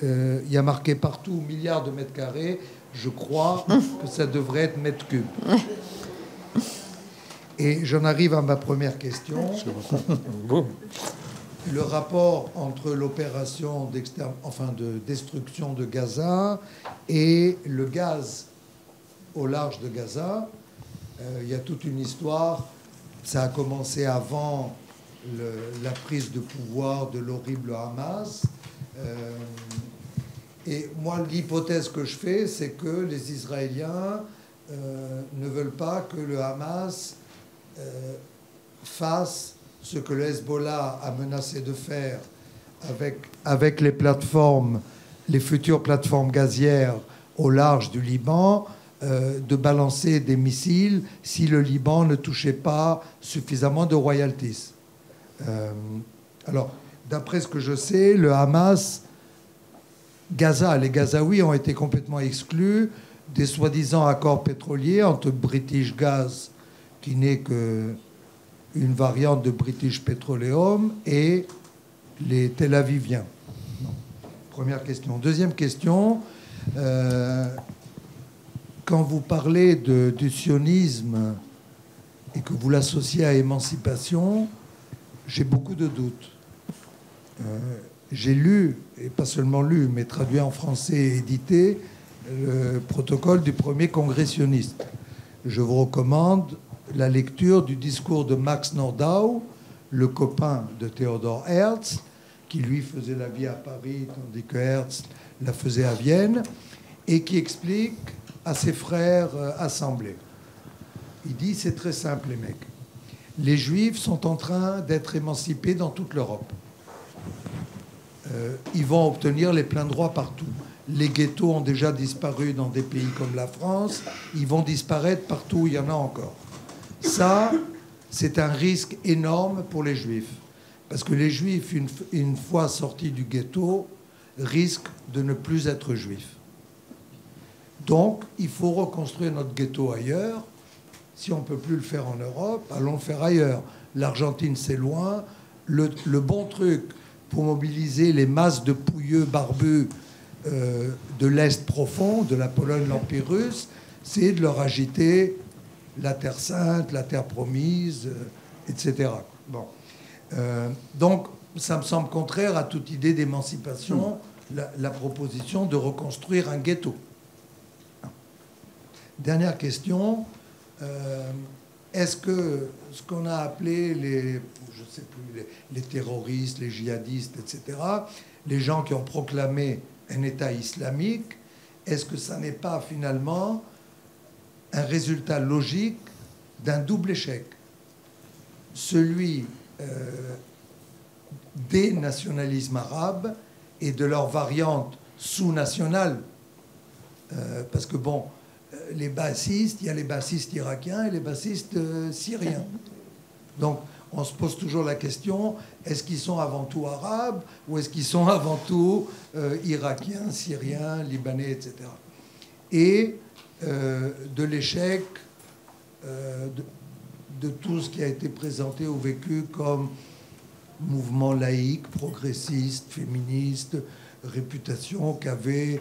Il y a marqué partout milliards de mètres carrés. Je crois que ça devrait être mètres cubes. Et j'en arrive à ma première question. Le rapport entre l'opération de destruction de Gaza et le gaz au large de Gaza. Il y a toute une histoire. Ça a commencé avant la prise de pouvoir de l'horrible Hamas. Et moi, l'hypothèse que je fais, c'est que les Israéliens ne veulent pas que le Hamas fasse ce que le Hezbollah a menacé de faire avec les futures plateformes gazières au large du Liban, de balancer des missiles si le Liban ne touchait pas suffisamment de royalties. Alors, d'après ce que je sais, le Hamas, les Gazaouis ont été complètement exclus des soi-disant accords pétroliers entre British Gas, qui n'est qu'une variante de British Petroleum, et les Tel Aviviens. Première question. Deuxième question, quand vous parlez du sionisme et que vous l'associez à émancipation, j'ai beaucoup de doutes. J'ai lu, et pas seulement lu, mais traduit en français et édité, le protocole du premier congrès sioniste. Je vous recommande la lecture du discours de Max Nordau, le copain de Theodor Herzl, qui lui faisait la vie à Paris, tandis que Herzl la faisait à Vienne, et qui explique à ses frères assemblés. Il dit, c'est très simple les mecs, les Juifs sont en train d'être émancipés dans toute l'Europe. Ils vont obtenir les pleins droits partout. Les ghettos ont déjà disparu dans des pays comme la France, ils vont disparaître partout où il y en a encore. Ça, c'est un risque énorme pour les Juifs. Parce que les Juifs, une fois sortis du ghetto, risquent de ne plus être Juifs. Donc, il faut reconstruire notre ghetto ailleurs. Si on ne peut plus le faire en Europe, allons le faire ailleurs. L'Argentine, c'est loin. Le bon truc pour mobiliser les masses de pouilleux barbus de l'Est profond, de la Pologne, l'Empire russe, c'est de leur agiter la Terre Sainte, la Terre Promise, etc. Bon. Donc, ça me semble contraire à toute idée d'émancipation, la proposition de reconstruire un ghetto. Dernière question. Est-ce que ce qu'on a appelé les terroristes, les djihadistes, etc., les gens qui ont proclamé un État islamique, est-ce que ça n'est pas finalement un résultat logique d'un double échec. Celui des nationalismes arabes et de leurs variantes sous-nationales. Parce que, bon, les bassistes, il y a les bassistes irakiens et les bassistes syriens. Donc, on se pose toujours la question, est-ce qu'ils sont avant tout arabes ou est-ce qu'ils sont avant tout irakiens, syriens, libanais, etc. Et de l'échec de tout ce qui a été présenté ou vécu comme mouvement laïque, progressiste, féministe, réputation qu'avaient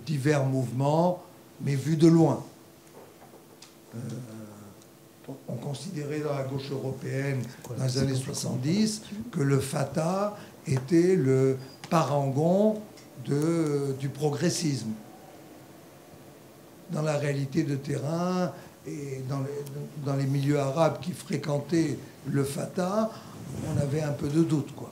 divers mouvements, mais vus de loin. On considérait dans la gauche européenne, dans les années 70, que le Fatah était le parangon du progressisme. Dans la réalité de terrain et dans les milieux arabes qui fréquentaient le Fatah, on avait un peu de doute, quoi.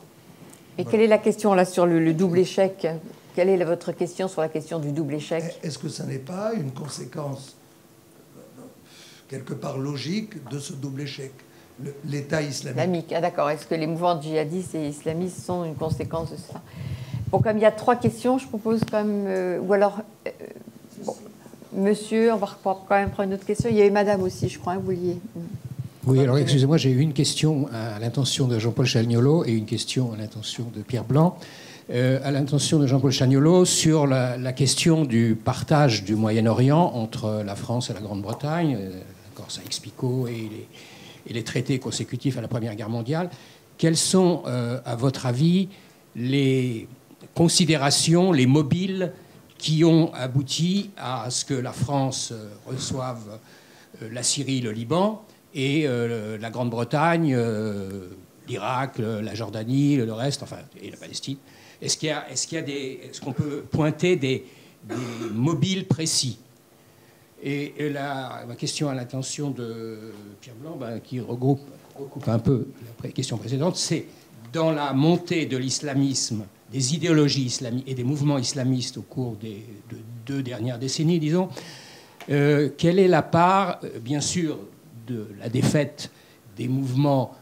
Et quelle est la question là sur le double échec? Quelle est votre question sur la question du double échec? Est-ce que ça n'est pas une conséquence quelque part logique de ce double échec, l'État islamique? Ah d'accord. Est-ce que les mouvements djihadistes et islamistes sont une conséquence de cela? Bon, comme il y a 3 questions, je propose quand même... ou alors, bon, monsieur, on va quand même prendre une autre question. Il y avait madame aussi, je crois, vous vouliez... Oui, alors excusez-moi, j'ai eu une question à l'intention de Jean-Paul Chagnolot et une question à l'intention de Pierre Blanc. À l'intention de Jean-Paul Chagnolot sur la question du partage du Moyen-Orient entre la France et la Grande-Bretagne, l'accord Sykes-Picot et les traités consécutifs à la Première Guerre mondiale. Quelles sont, à votre avis, les considérations, les mobiles qui ont abouti à ce que la France reçoive la Syrie, le Liban, et la Grande-Bretagne, l'Irak, la Jordanie, le reste, enfin, et la Palestine? Est-ce qu'on peut pointer des mobiles précis? Et ma question à l'intention de Pierre Blanc, qui recoupe un peu la question précédente, c'est dans la montée de l'islamisme, des idéologies islamistes et des mouvements islamistes au cours de 2 dernières décennies, disons, quelle est la part, bien sûr, de la défaite des mouvements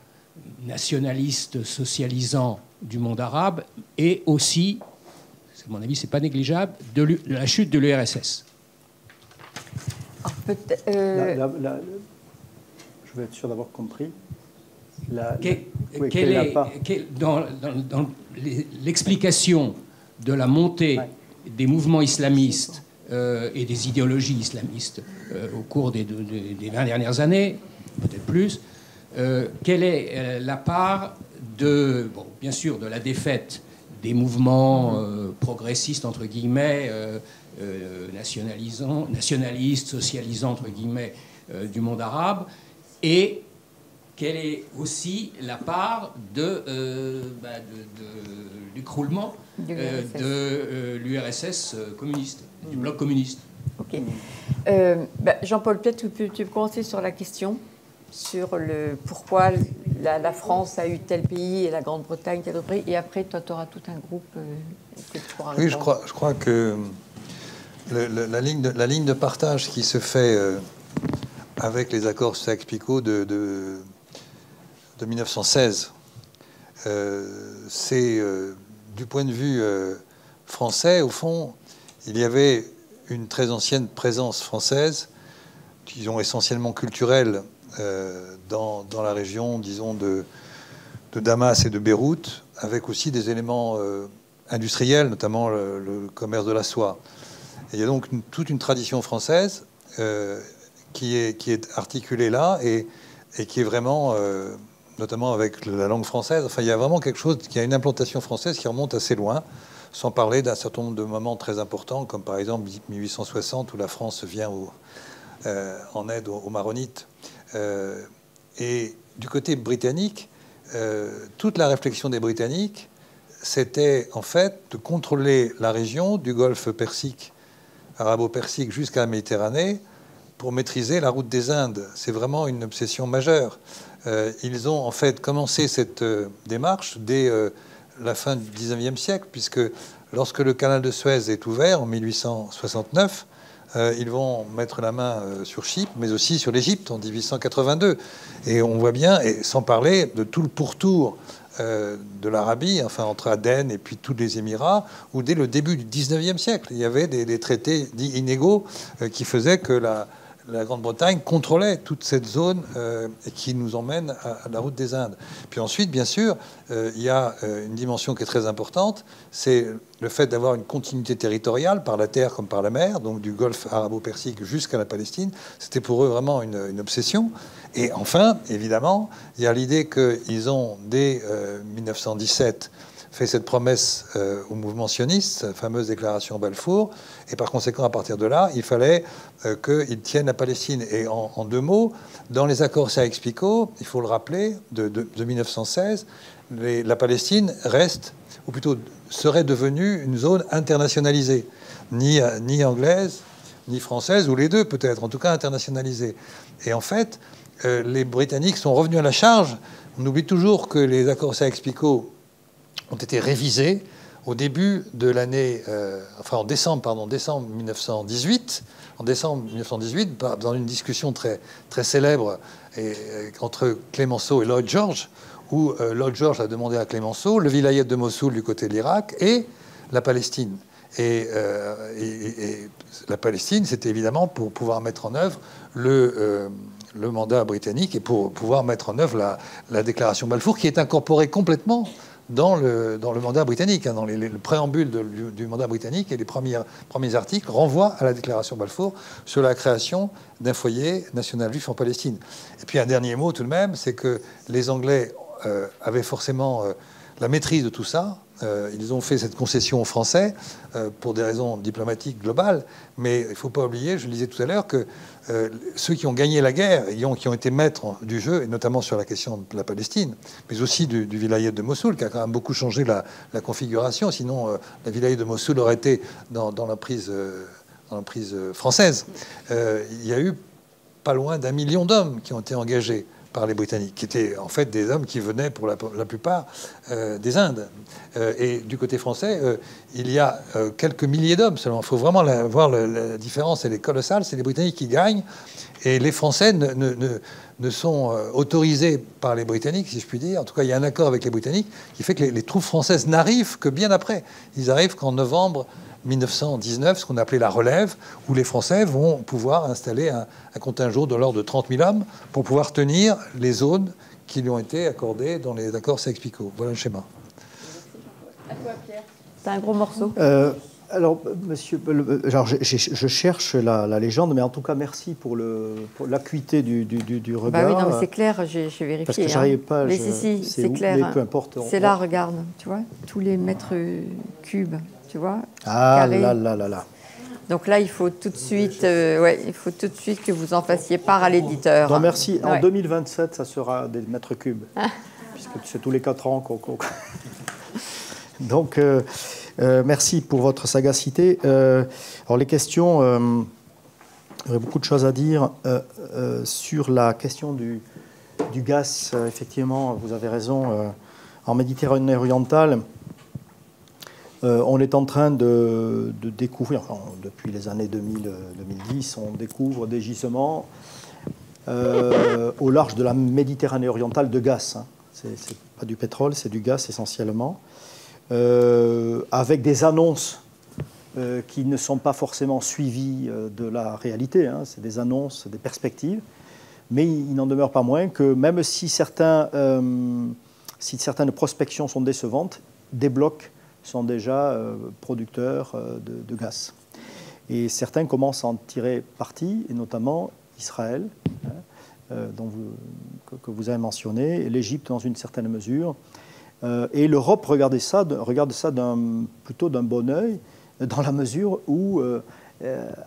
nationalistes socialisants du monde arabe et aussi, à mon avis, c'est pas négligeable, de la chute de l'URSS. Je vais être sûr d'avoir compris. Dans l'explication de la montée des mouvements islamistes et des idéologies islamistes au cours des 20 dernières années, peut-être plus, quelle est la part bien sûr, de la défaite des mouvements progressistes, entre guillemets, nationalistes, socialisants, entre guillemets, du monde arabe, et quelle est aussi la part du croulement de l'URSS communiste, du bloc communiste. Ok. Jean-Paul, peut-être tu peux commencer sur la question sur pourquoi la France a eu tel pays et la Grande-Bretagne tel autre pays, et après, toi, tu auras tout un groupe que tu pourras répondre. Je crois que la ligne de partage qui se fait avec les accords Sykes-Picot de 1916, c'est du point de vue français, au fond, il y avait une très ancienne présence française, disons essentiellement culturelle, dans la région, disons, de Damas et de Beyrouth, avec aussi des éléments industriels, notamment le commerce de la soie. Et il y a donc toute une tradition française qui est articulée là et qui est vraiment, notamment avec la langue française, enfin, il y a vraiment quelque chose, qui a une implantation française qui remonte assez loin, sans parler d'un certain nombre de moments très importants, comme par exemple 1860, où la France vient en aide aux Maronites. Et du côté britannique, toute la réflexion des Britanniques, c'était en fait de contrôler la région du golfe Persique, arabo-persique, jusqu'à la Méditerranée, pour maîtriser la route des Indes. C'est vraiment une obsession majeure. Ils ont en fait commencé cette démarche dès la fin du 19e siècle, puisque lorsque le canal de Suez est ouvert en 1869, ils vont mettre la main sur Chypre, mais aussi sur l'Égypte en 1882. Et on voit bien, et sans parler de tout le pourtour de l'Arabie, enfin entre Aden et puis tous les Émirats, où dès le début du 19e siècle, il y avait des traités dits inégaux qui faisaient que la Grande-Bretagne contrôlait toute cette zone et qui nous emmène à la route des Indes. Puis ensuite, bien sûr, il y a une dimension qui est très importante, c'est le fait d'avoir une continuité territoriale par la terre comme par la mer, donc du golfe arabo-persique jusqu'à la Palestine. C'était pour eux vraiment une obsession. Et enfin, évidemment, il y a l'idée qu'ils ont, dès 1917, fait cette promesse au mouvement sioniste, la fameuse déclaration Balfour, et par conséquent, à partir de là, il fallait qu'ils tiennent la Palestine. Et en deux mots, dans les accords Sykes-Picot, il faut le rappeler, de 1916, la Palestine reste, ou plutôt serait devenue une zone internationalisée, ni anglaise, ni française, ou les deux peut-être, en tout cas internationalisée. Et en fait, les Britanniques sont revenus à la charge. On oublie toujours que les accords Sykes-Picot ont été révisés au début de l'année, en décembre 1918. En décembre 1918, dans une discussion très, très célèbre entre Clemenceau et Lloyd George, où Lloyd George a demandé à Clemenceau le vilayet de Mossoul du côté de l'Irak et la Palestine. Et la Palestine, c'était évidemment pour pouvoir mettre en œuvre le mandat britannique et pour pouvoir mettre en œuvre la déclaration Balfour, qui est incorporée complètement dans le mandat britannique, dans le préambule du mandat britannique, et les premiers articles renvoient à la déclaration Balfour sur la création d'un foyer national juif en Palestine. Et puis un dernier mot tout de même, c'est que les Anglais avaient forcément la maîtrise de tout ça. Ils ont fait cette concession aux Français pour des raisons diplomatiques globales, mais il ne faut pas oublier, je le disais tout à l'heure, que ceux qui ont gagné la guerre, qui ont été maîtres du jeu, et notamment sur la question de la Palestine, mais aussi du vilayet de Mossoul, qui a quand même beaucoup changé la configuration, sinon la vilayet de Mossoul aurait été dans l'emprise française. Il y a eu pas loin d'1 million d'hommes qui ont été engagés par les Britanniques, qui étaient en fait des hommes qui venaient pour la plupart des Indes. Et du côté français, il y a quelques milliers d'hommes seulement. Il faut vraiment voir la différence, elle est colossale. C'est les Britanniques qui gagnent, et les Français ne sont autorisés par les Britanniques, si je puis dire. En tout cas, il y a un accord avec les Britanniques qui fait que les troupes françaises n'arrivent que bien après. Ils arrivent qu'en novembre 1919, ce qu'on appelait la relève, où les Français vont pouvoir installer un contingent de l'ordre de 30 000 hommes pour pouvoir tenir les zones qui lui ont été accordées dans les accords Sykes-Picot. Voilà le schéma. À toi, Pierre. C'est un gros morceau. Alors, monsieur, je cherche la légende, mais en tout cas, merci pour l'acuité du regard. Bah oui, non, mais c'est clair, j'ai vérifié. Parce que j'arrive pas. Mais si, c'est clair. Mais peu importe. C'est là, regarde, tu vois, tous les mètres cubes, tu vois. Ah carrés. là. Donc là, il faut tout de suite, que vous en fassiez part à l'éditeur. Non, merci. En 2027, ça sera des mètres cubes, puisque c'est tous les 4 ans qu'on. Donc, merci pour votre sagacité. Alors, les questions, il y aurait beaucoup de choses à dire sur la question du gaz. Effectivement, vous avez raison. En Méditerranée orientale, on est en train de découvrir, depuis les années 2010, on découvre des gisements au large de la Méditerranée orientale de gaz. C'est pas du pétrole, c'est du gaz essentiellement. Avec des annonces qui ne sont pas forcément suivies de la réalité. C'est des annonces, des perspectives. Mais il n'en demeure pas moins que même si certaines prospections sont décevantes, des blocs sont déjà producteurs de gaz. Et certains commencent à en tirer parti, et notamment Israël, que vous avez mentionné, et l'Égypte dans une certaine mesure. Et l'Europe regarde ça plutôt d'un bon œil, dans la mesure où,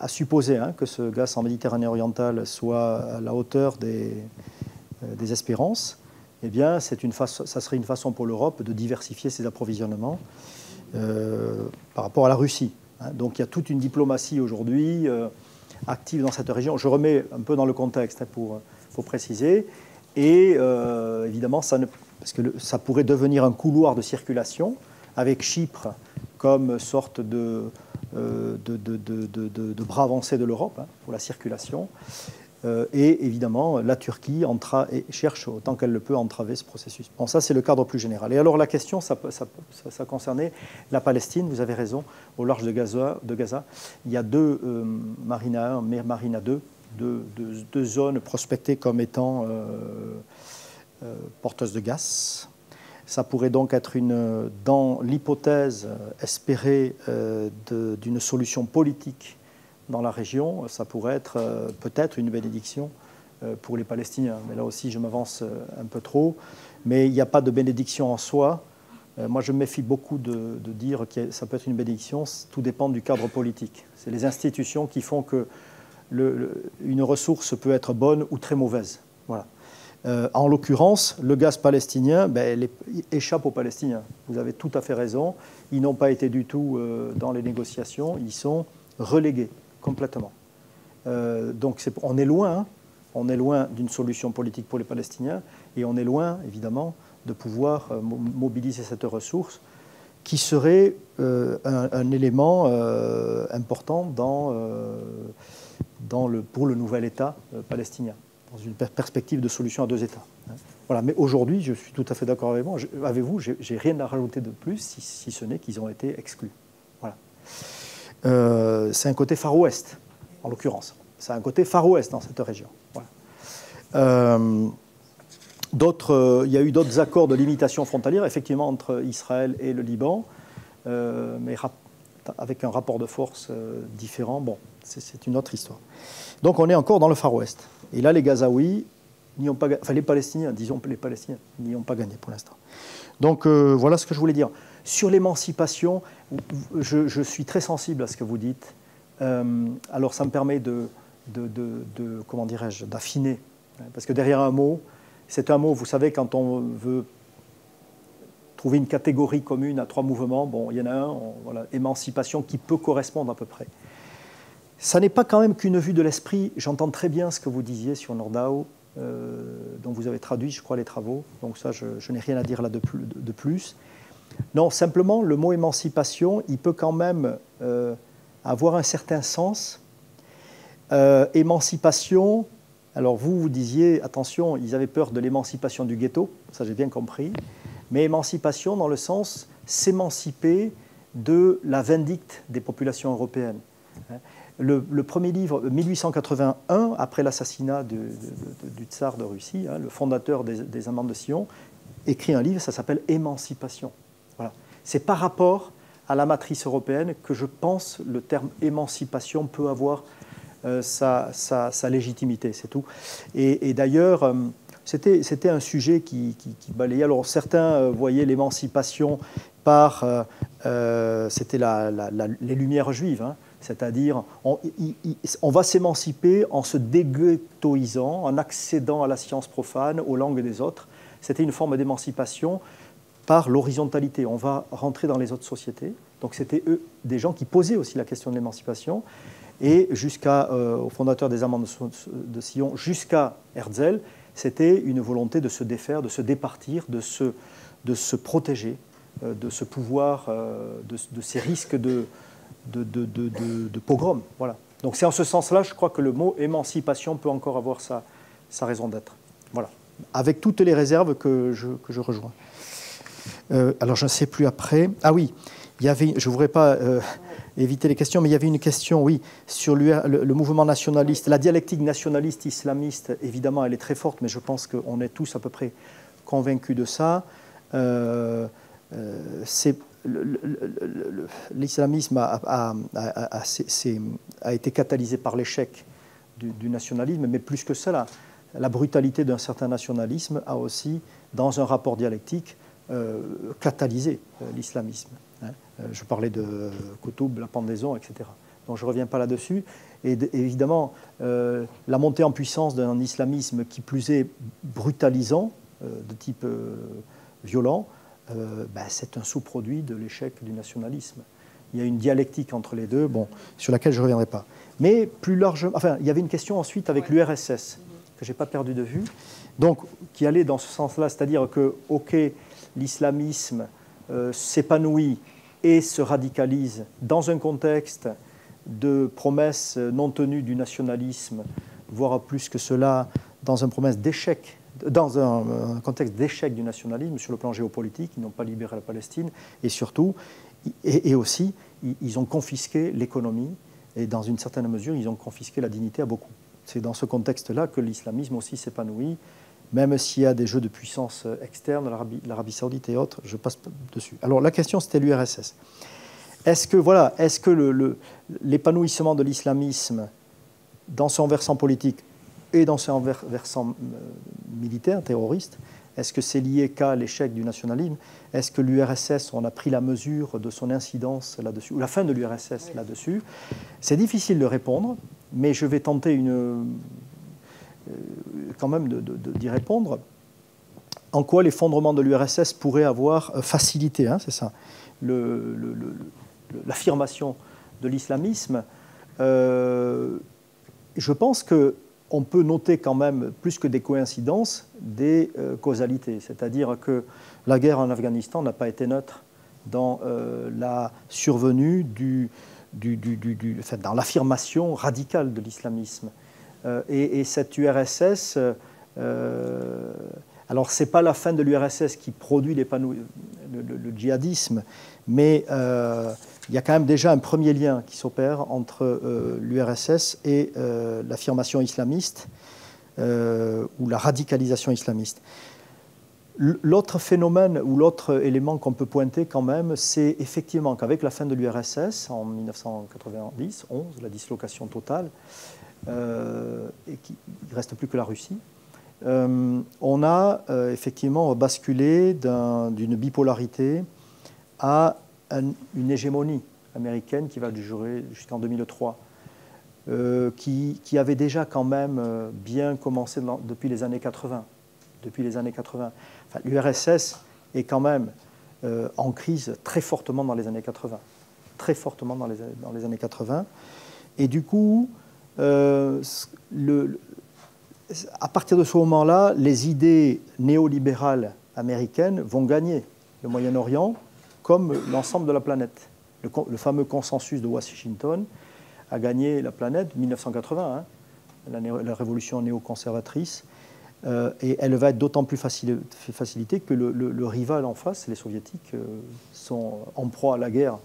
à supposer que ce gaz en Méditerranée orientale soit à la hauteur des espérances, eh bien, ça serait une façon pour l'Europe de diversifier ses approvisionnements par rapport à la Russie. Donc il y a toute une diplomatie aujourd'hui active dans cette région. Je remets un peu dans le contexte pour préciser. Et évidemment, parce que ça pourrait devenir un couloir de circulation avec Chypre comme sorte de de bras avancés de l'Europe pour la circulation. Et évidemment, la Turquie cherche autant qu'elle le peut à entraver ce processus. Bon, ça, c'est le cadre plus général. Et alors, la question, ça concernait la Palestine, vous avez raison, au large de Gaza. Il y a deux Marina 1, Marina 2, deux zones prospectées comme étant porteuses de gaz. Ça pourrait donc être dans l'hypothèse espérée d'une solution politique dans la région, ça pourrait être peut-être une bénédiction pour les Palestiniens. Mais là aussi, je m'avance un peu trop. Mais il n'y a pas de bénédiction en soi. Moi, je me méfie beaucoup de dire que ça peut être une bénédiction. Tout dépend du cadre politique. C'est les institutions qui font que une ressource peut être bonne ou très mauvaise. Voilà. En l'occurrence, le gaz palestinien échappe aux Palestiniens. Vous avez tout à fait raison. Ils n'ont pas été du tout dans les négociations. Ils sont relégués complètement. Donc on est loin d'une solution politique pour les Palestiniens et on est loin, évidemment, de pouvoir mobiliser cette ressource qui serait un élément important pour le nouvel État palestinien, dans une perspective de solution à deux États. Voilà. Mais aujourd'hui, je suis tout à fait d'accord avec vous, j'ai rien à rajouter de plus, si ce n'est qu'ils ont été exclus. Voilà. C'est un côté Far West, en l'occurrence. C'est un côté Far West dans cette région. Voilà. Il y a eu d'autres accords de limitation frontalière, effectivement, entre Israël et le Liban, mais avec un rapport de force différent. Bon, c'est une autre histoire. Donc on est encore dans le Far West. Et là, les Gazaouis n'y ont pas gagné. Enfin, les Palestiniens, disons les Palestiniens, n'y ont pas gagné pour l'instant. Donc voilà ce que je voulais dire. Sur l'émancipation, je suis très sensible à ce que vous dites. Alors ça me permet comment dirais-je, d'affiner. Parce que derrière un mot, c'est un mot, vous savez, quand on veut trouver une catégorie commune à trois mouvements, bon, il y en a un, voilà, émancipation, qui peut correspondre à peu près. Ça n'est pas quand même qu'une vue de l'esprit. J'entends très bien ce que vous disiez sur Nordau, dont vous avez traduit, je crois, les travaux. Donc ça, je n'ai rien à dire là de plus. Non, simplement, le mot émancipation, il peut quand même avoir un certain sens. Émancipation, alors vous disiez, attention, ils avaient peur de l'émancipation du ghetto, ça j'ai bien compris, mais émancipation dans le sens s'émanciper de la vindicte des populations européennes. Le premier livre, 1881, après l'assassinat du tsar de Russie, le fondateur des Amants de Sion, écrit un livre, ça s'appelle Émancipation. Voilà. C'est par rapport à la matrice européenne que je pense le terme émancipation peut avoir sa légitimité, c'est tout. Et d'ailleurs, c'était un sujet qui balayait. Alors certains voyaient l'émancipation par... c'était les Lumières juives, c'est-à-dire on va s'émanciper en se déghettoisant, en accédant à la science profane, aux langues des autres. C'était une forme d'émancipation par l'horizontalité. On va rentrer dans les autres sociétés. Donc c'était eux, des gens qui posaient aussi la question de l'émancipation. Et jusqu'au fondateur des Amants de Sion, jusqu'à Herzl, c'était une volonté de se défaire, de se départir, de se protéger de ce pouvoir, de ces risques de pogrom. Voilà. Donc c'est en ce sens-là, je crois que le mot émancipation peut encore avoir sa raison d'être. Voilà. Avec toutes les réserves que je rejoins. Alors je ne sais plus après. Ah oui, je ne voudrais pas éviter les questions, mais il y avait une question, oui, sur le mouvement nationaliste. La dialectique nationaliste islamiste, évidemment, elle est très forte, mais je pense qu'on est tous à peu près convaincus de ça. L'islamisme a été catalysé par l'échec du nationalisme, mais plus que cela, la brutalité d'un certain nationalisme a aussi, dans un rapport dialectique, catalysé l'islamisme. Je parlais de Qutb, la pendaison, etc. Donc je ne reviens pas là-dessus. Et évidemment, la montée en puissance d'un islamisme qui plus est brutalisant, de type violent, c'est un sous-produit de l'échec du nationalisme. Il y a une dialectique entre les deux, sur laquelle je ne reviendrai pas. Mais plus largement, il y avait une question ensuite avec l'URSS, que je n'ai pas perdu de vue, donc qui allait dans ce sens-là, c'est-à-dire que, ok, l'islamisme s'épanouit et se radicalise dans un contexte de promesses non tenues du nationalisme, voire plus que cela, dans un contexte d'échec du nationalisme sur le plan géopolitique. Ils n'ont pas libéré la Palestine, et surtout, et aussi, ils ont confisqué l'économie, et dans une certaine mesure, ils ont confisqué la dignité à beaucoup. C'est dans ce contexte-là que l'islamisme aussi s'épanouit, même s'il y a des jeux de puissance externes, l'Arabie Saoudite et autres, je passe dessus. Alors la question, c'était l'URSS. Est-ce que l'épanouissement de l'islamisme dans son versant politique et dans son versant militaire, terroriste, est-ce que c'est lié qu'à l'échec du nationalisme? Est-ce que l'URSS, on a pris la mesure de son incidence là-dessus, ou la fin de l'URSS là-dessus? C'est difficile de répondre, mais je vais tenter quand même d'y répondre. En quoi l'effondrement de l'URSS pourrait avoir facilité, hein, c'est ça, l'affirmation de l'islamisme? Je pense qu'on peut noter quand même, plus que des coïncidences, des causalités. C'est-à-dire que la guerre en Afghanistan n'a pas été neutre dans la survenue dans l'affirmation radicale de l'islamisme. Et cette URSS, alors ce n'est pas la fin de l'URSS qui produit le djihadisme, mais il y a quand même déjà un premier lien qui s'opère entre l'URSS et l'affirmation islamiste ou la radicalisation islamiste. L'autre phénomène ou l'autre élément qu'on peut pointer quand même, c'est effectivement qu'avec la fin de l'URSS en 1990, la dislocation totale, et qu'il ne reste plus que la Russie, on a effectivement basculé d'une bipolarité à une hégémonie américaine qui va durer jusqu'en 2003, qui avait déjà quand même bien commencé depuis les années 80. Enfin, l'URSS est quand même en crise très fortement dans les années 80. Très fortement dans les années 80. Et du coup, à partir de ce moment-là, les idées néolibérales américaines vont gagner le Moyen-Orient comme l'ensemble de la planète. Le fameux consensus de Washington a gagné la planète en 1980, hein, la révolution néoconservatrice, et elle va être d'autant plus facilitée que le rival en face, les soviétiques, sont en proie à la guerre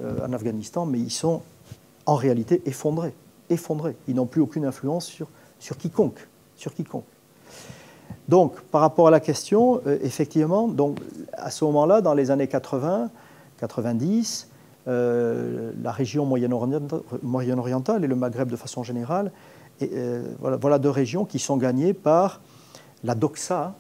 en Afghanistan, mais ils sont en réalité effondrés. Ils n'ont plus aucune influence sur quiconque. Donc, par rapport à la question, effectivement, donc, à ce moment-là, dans les années 80, 90, la région moyen-orientale et le Maghreb de façon générale, voilà deux régions qui sont gagnées par la doxa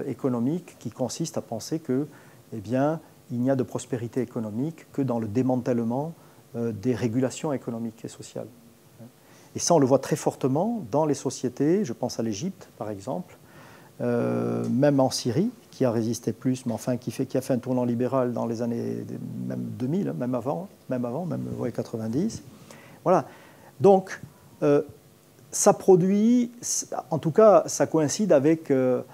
économique qui consiste à penser que, eh bien, il n'y a de prospérité économique que dans le démantèlement des régulations économiques et sociales. Et ça, on le voit très fortement dans les sociétés, je pense à l'Égypte, par exemple, même en Syrie, qui a résisté plus, mais enfin qui a fait un tournant libéral dans les années même 2000, même avant, 90. Voilà. Donc, ça produit, en tout cas, ça coïncide avec un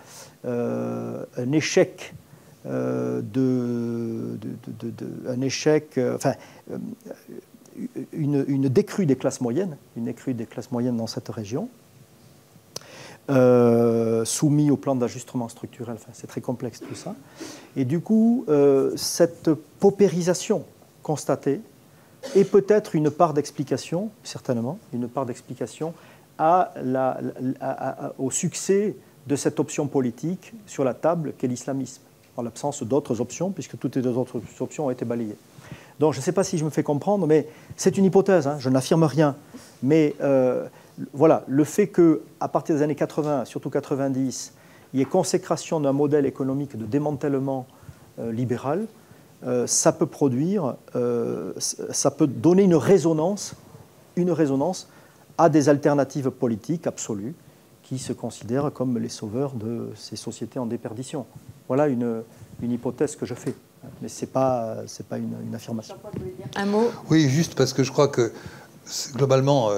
échec une décrue des classes moyennes, dans cette région, soumis au plan d'ajustement structurel. Enfin, c'est très complexe tout ça. Et du coup, cette paupérisation constatée est peut-être une part d'explication, certainement, une part d'explication au succès de cette option politique sur la table qu'est l'islamisme, en l'absence d'autres options, puisque toutes les autres options ont été balayées. Donc, je ne sais pas si je me fais comprendre, mais c'est une hypothèse, hein, je n'affirme rien. Mais voilà, le fait qu'à partir des années 80, surtout 90, il y ait consécration d'un modèle économique de démantèlement libéral, ça peut produire, ça peut donner une résonance à des alternatives politiques absolues qui se considèrent comme les sauveurs de ces sociétés en déperdition. Voilà une hypothèse que je fais. Mais ce n'est pas une affirmation. Un mot ? Oui, juste parce que je crois que globalement,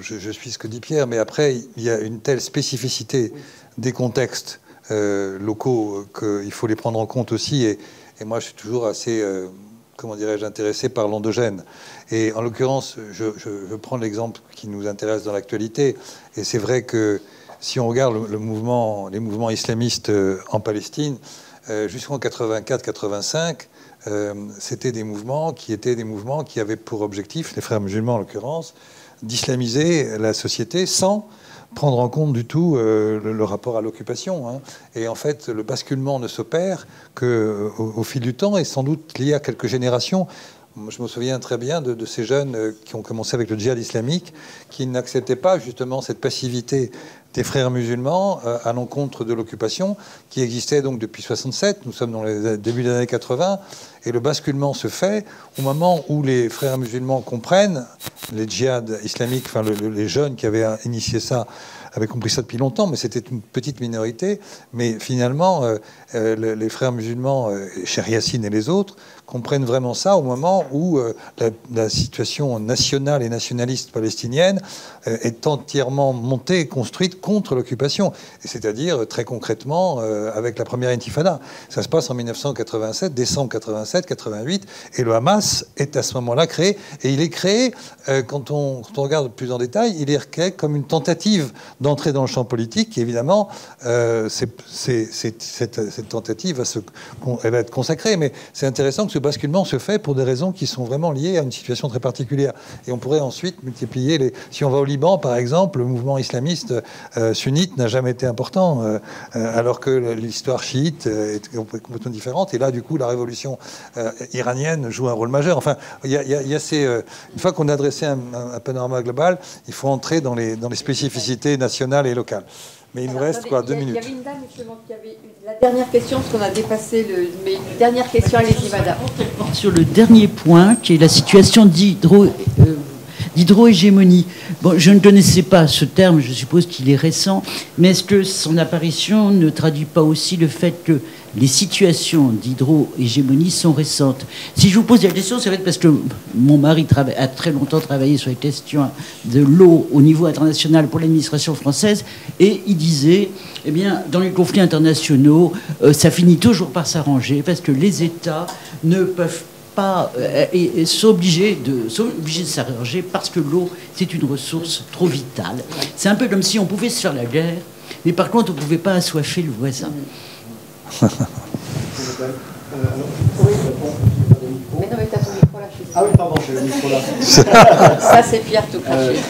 je suis ce que dit Pierre, mais après, il y a une telle spécificité des contextes locaux qu'il faut les prendre en compte aussi. Et moi, je suis toujours assez comment dirais-je, intéressés par l'endogène. Et en l'occurrence, je prends l'exemple qui nous intéresse dans l'actualité. Et c'est vrai que si on regarde les mouvements islamistes en Palestine, jusqu'en 84-85, c'était des mouvements qui avaient pour objectif, les frères musulmans en l'occurrence, d'islamiser la société sans prendre en compte du tout le rapport à l'occupation. Hein. Et en fait, le basculement ne s'opère qu'au fil du temps et sans doute lié à quelques générations. Je me souviens très bien de ces jeunes qui ont commencé avec le djihad islamique, qui n'acceptaient pas justement cette passivité des frères musulmans à l'encontre de l'occupation, qui existait donc depuis 67. Nous sommes dans les débuts des années 80, et le basculement se fait au moment où les frères musulmans comprennent, les djihad islamiques, enfin les jeunes qui avaient initié ça, avaient compris ça depuis longtemps, mais c'était une petite minorité. Mais finalement, les frères musulmans, Cheikh Yassine et les autres, comprennent vraiment ça au moment où la situation nationale et nationaliste palestinienne est entièrement montée et construite contre l'occupation. C'est-à-dire, très concrètement, avec la première intifada. Ça se passe en 1987, décembre 87, 88, et le Hamas est à ce moment-là créé. Et il est créé, quand on regarde plus en détail, il est créé comme une tentative d'entrer dans le champ politique. Et évidemment, cette tentative elle va être consacrée. Mais c'est intéressant que ce basculement se fait pour des raisons qui sont vraiment liées à une situation très particulière. Et on pourrait ensuite multiplier si on va au Liban, par exemple, le mouvement islamiste sunnite n'a jamais été important, alors que l'histoire chiite est complètement différente. Et là, du coup, la révolution iranienne joue un rôle majeur. Enfin, il y a une fois qu'on a dressé un panorama global, il faut entrer dans les spécificités nationales et locales. Mais il nous reste 2 minutes. Il y avait une dame justement qui avait la dernière question, parce qu'on a dépassé mais une dernière question, allez-y madame. Sur le dernier point, qui est la situation d'hydro-hégémonie. Bon, je ne connaissais pas ce terme, je suppose qu'il est récent, mais est-ce que son apparition ne traduit pas aussi le fait que les situations d'hydro-hégémonie sont récentes? Si je vous pose la question, c'est parce que mon mari a très longtemps travaillé sur les questions de l'eau au niveau international pour l'administration française, et il disait, eh bien, dans les conflits internationaux, ça finit toujours par s'arranger parce que les États ne peuvent pas et sont obligés de s'arranger parce que l'eau, c'est une ressource trop vitale. C'est un peu comme si on pouvait se faire la guerre, mais par contre, on ne pouvait pas assoiffer le voisin. Mais non, mais t'as ton micro là, je suis... Ah oui, pardon, j'ai le micro là. Ça, c'est Pierre tout caché.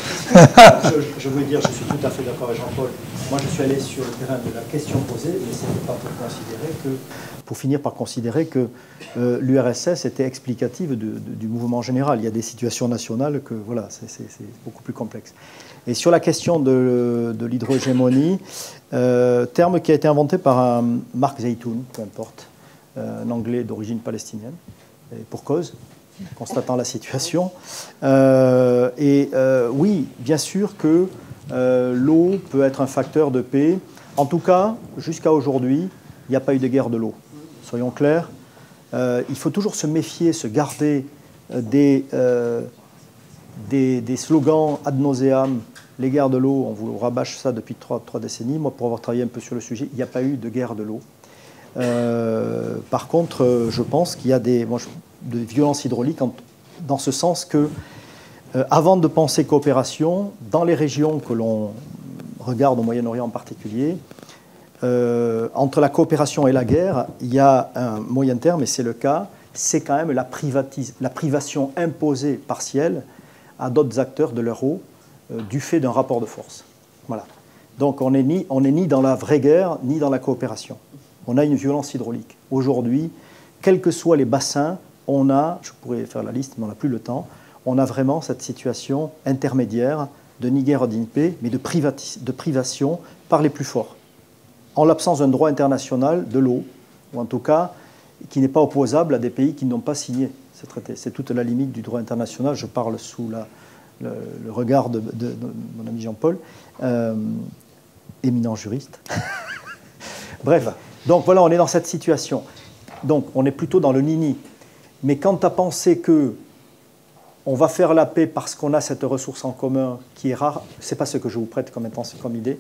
Je voulais dire, je suis tout à fait d'accord avec Jean-Paul. Moi, je suis allé sur le terrain de la question posée, mais ce n'était pas pour finir par considérer que l'URSS était explicative du mouvement général. Il y a des situations nationales que, voilà, c'est beaucoup plus complexe. Et sur la question de l'hydrogémonie, terme qui a été inventé par Mark Zeytoun, peu importe, un Anglais d'origine palestinienne, et pour cause, constatant la situation. Oui, bien sûr que l'eau peut être un facteur de paix. En tout cas, jusqu'à aujourd'hui, il n'y a pas eu de guerre de l'eau. Soyons clairs. Il faut toujours se méfier, se garder des slogans ad nauseam. Les guerres de l'eau, on vous rabâche ça depuis 3 décennies. Moi, pour avoir travaillé un peu sur le sujet, il n'y a pas eu de guerre de l'eau. Par contre, je pense qu'il y a de violences hydrauliques dans ce sens que, avant de penser coopération, dans les régions que l'on regarde au Moyen-Orient en particulier, entre la coopération et la guerre, il y a un moyen terme, et c'est le cas, c'est quand même la privation imposée partielle à d'autres acteurs de leur eau du fait d'un rapport de force. Voilà. Donc on n'est ni dans la vraie guerre, ni dans la coopération. On a une violence hydraulique. Aujourd'hui, quels que soient les bassins, on a, je pourrais faire la liste, mais on n'a plus le temps, on a vraiment cette situation intermédiaire de ni guerre ni paix, mais de privation par les plus forts. En l'absence d'un droit international de l'eau, ou en tout cas qui n'est pas opposable à des pays qui n'ont pas signé ce traité. C'est toute la limite du droit international. Je parle sous le regard de mon ami Jean-Paul, éminent juriste. Bref, donc voilà, on est dans cette situation. Donc on est plutôt dans le nini. Mais quant à penser que on va faire la paix parce qu'on a cette ressource en commun qui est rare, c'est pas ce que je vous prête comme idée.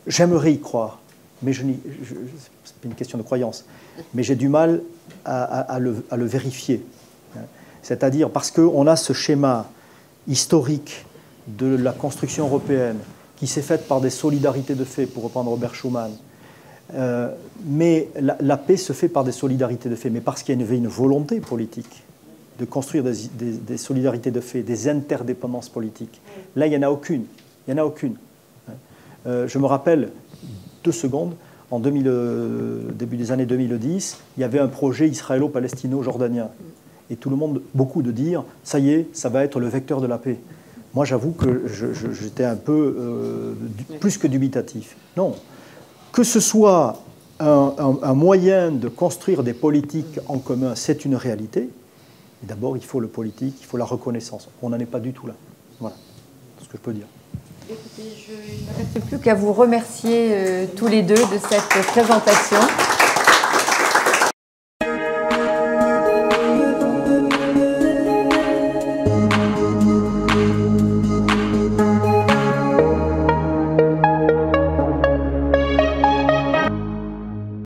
J'aimerais y croire, mais c'est une question de croyance. Mais j'ai du mal à le vérifier. C'est-à-dire parce qu'on a ce schéma historique de la construction européenne qui s'est faite par des solidarités de fait, pour reprendre Robert Schuman. Mais la paix se fait par des solidarités de fait, mais parce qu'il y avait une volonté politique de construire des solidarités de fait, des interdépendances politiques. Là, il n'y en a aucune. Il n'y en a aucune. Je me rappelle, 2 secondes, en début des années 2010, il y avait un projet israélo-palestino-jordanien. Et tout le monde, beaucoup de dire, ça y est, ça va être le vecteur de la paix. Moi, j'avoue que j'étais un peu plus que dubitatif. Non. Que ce soit un moyen de construire des politiques en commun, c'est une réalité. D'abord, il faut le politique, il faut la reconnaissance. On n'en est pas du tout là. Voilà, c'est ce que je peux dire. Écoutez, il ne me reste plus qu'à vous remercier tous les deux de cette présentation.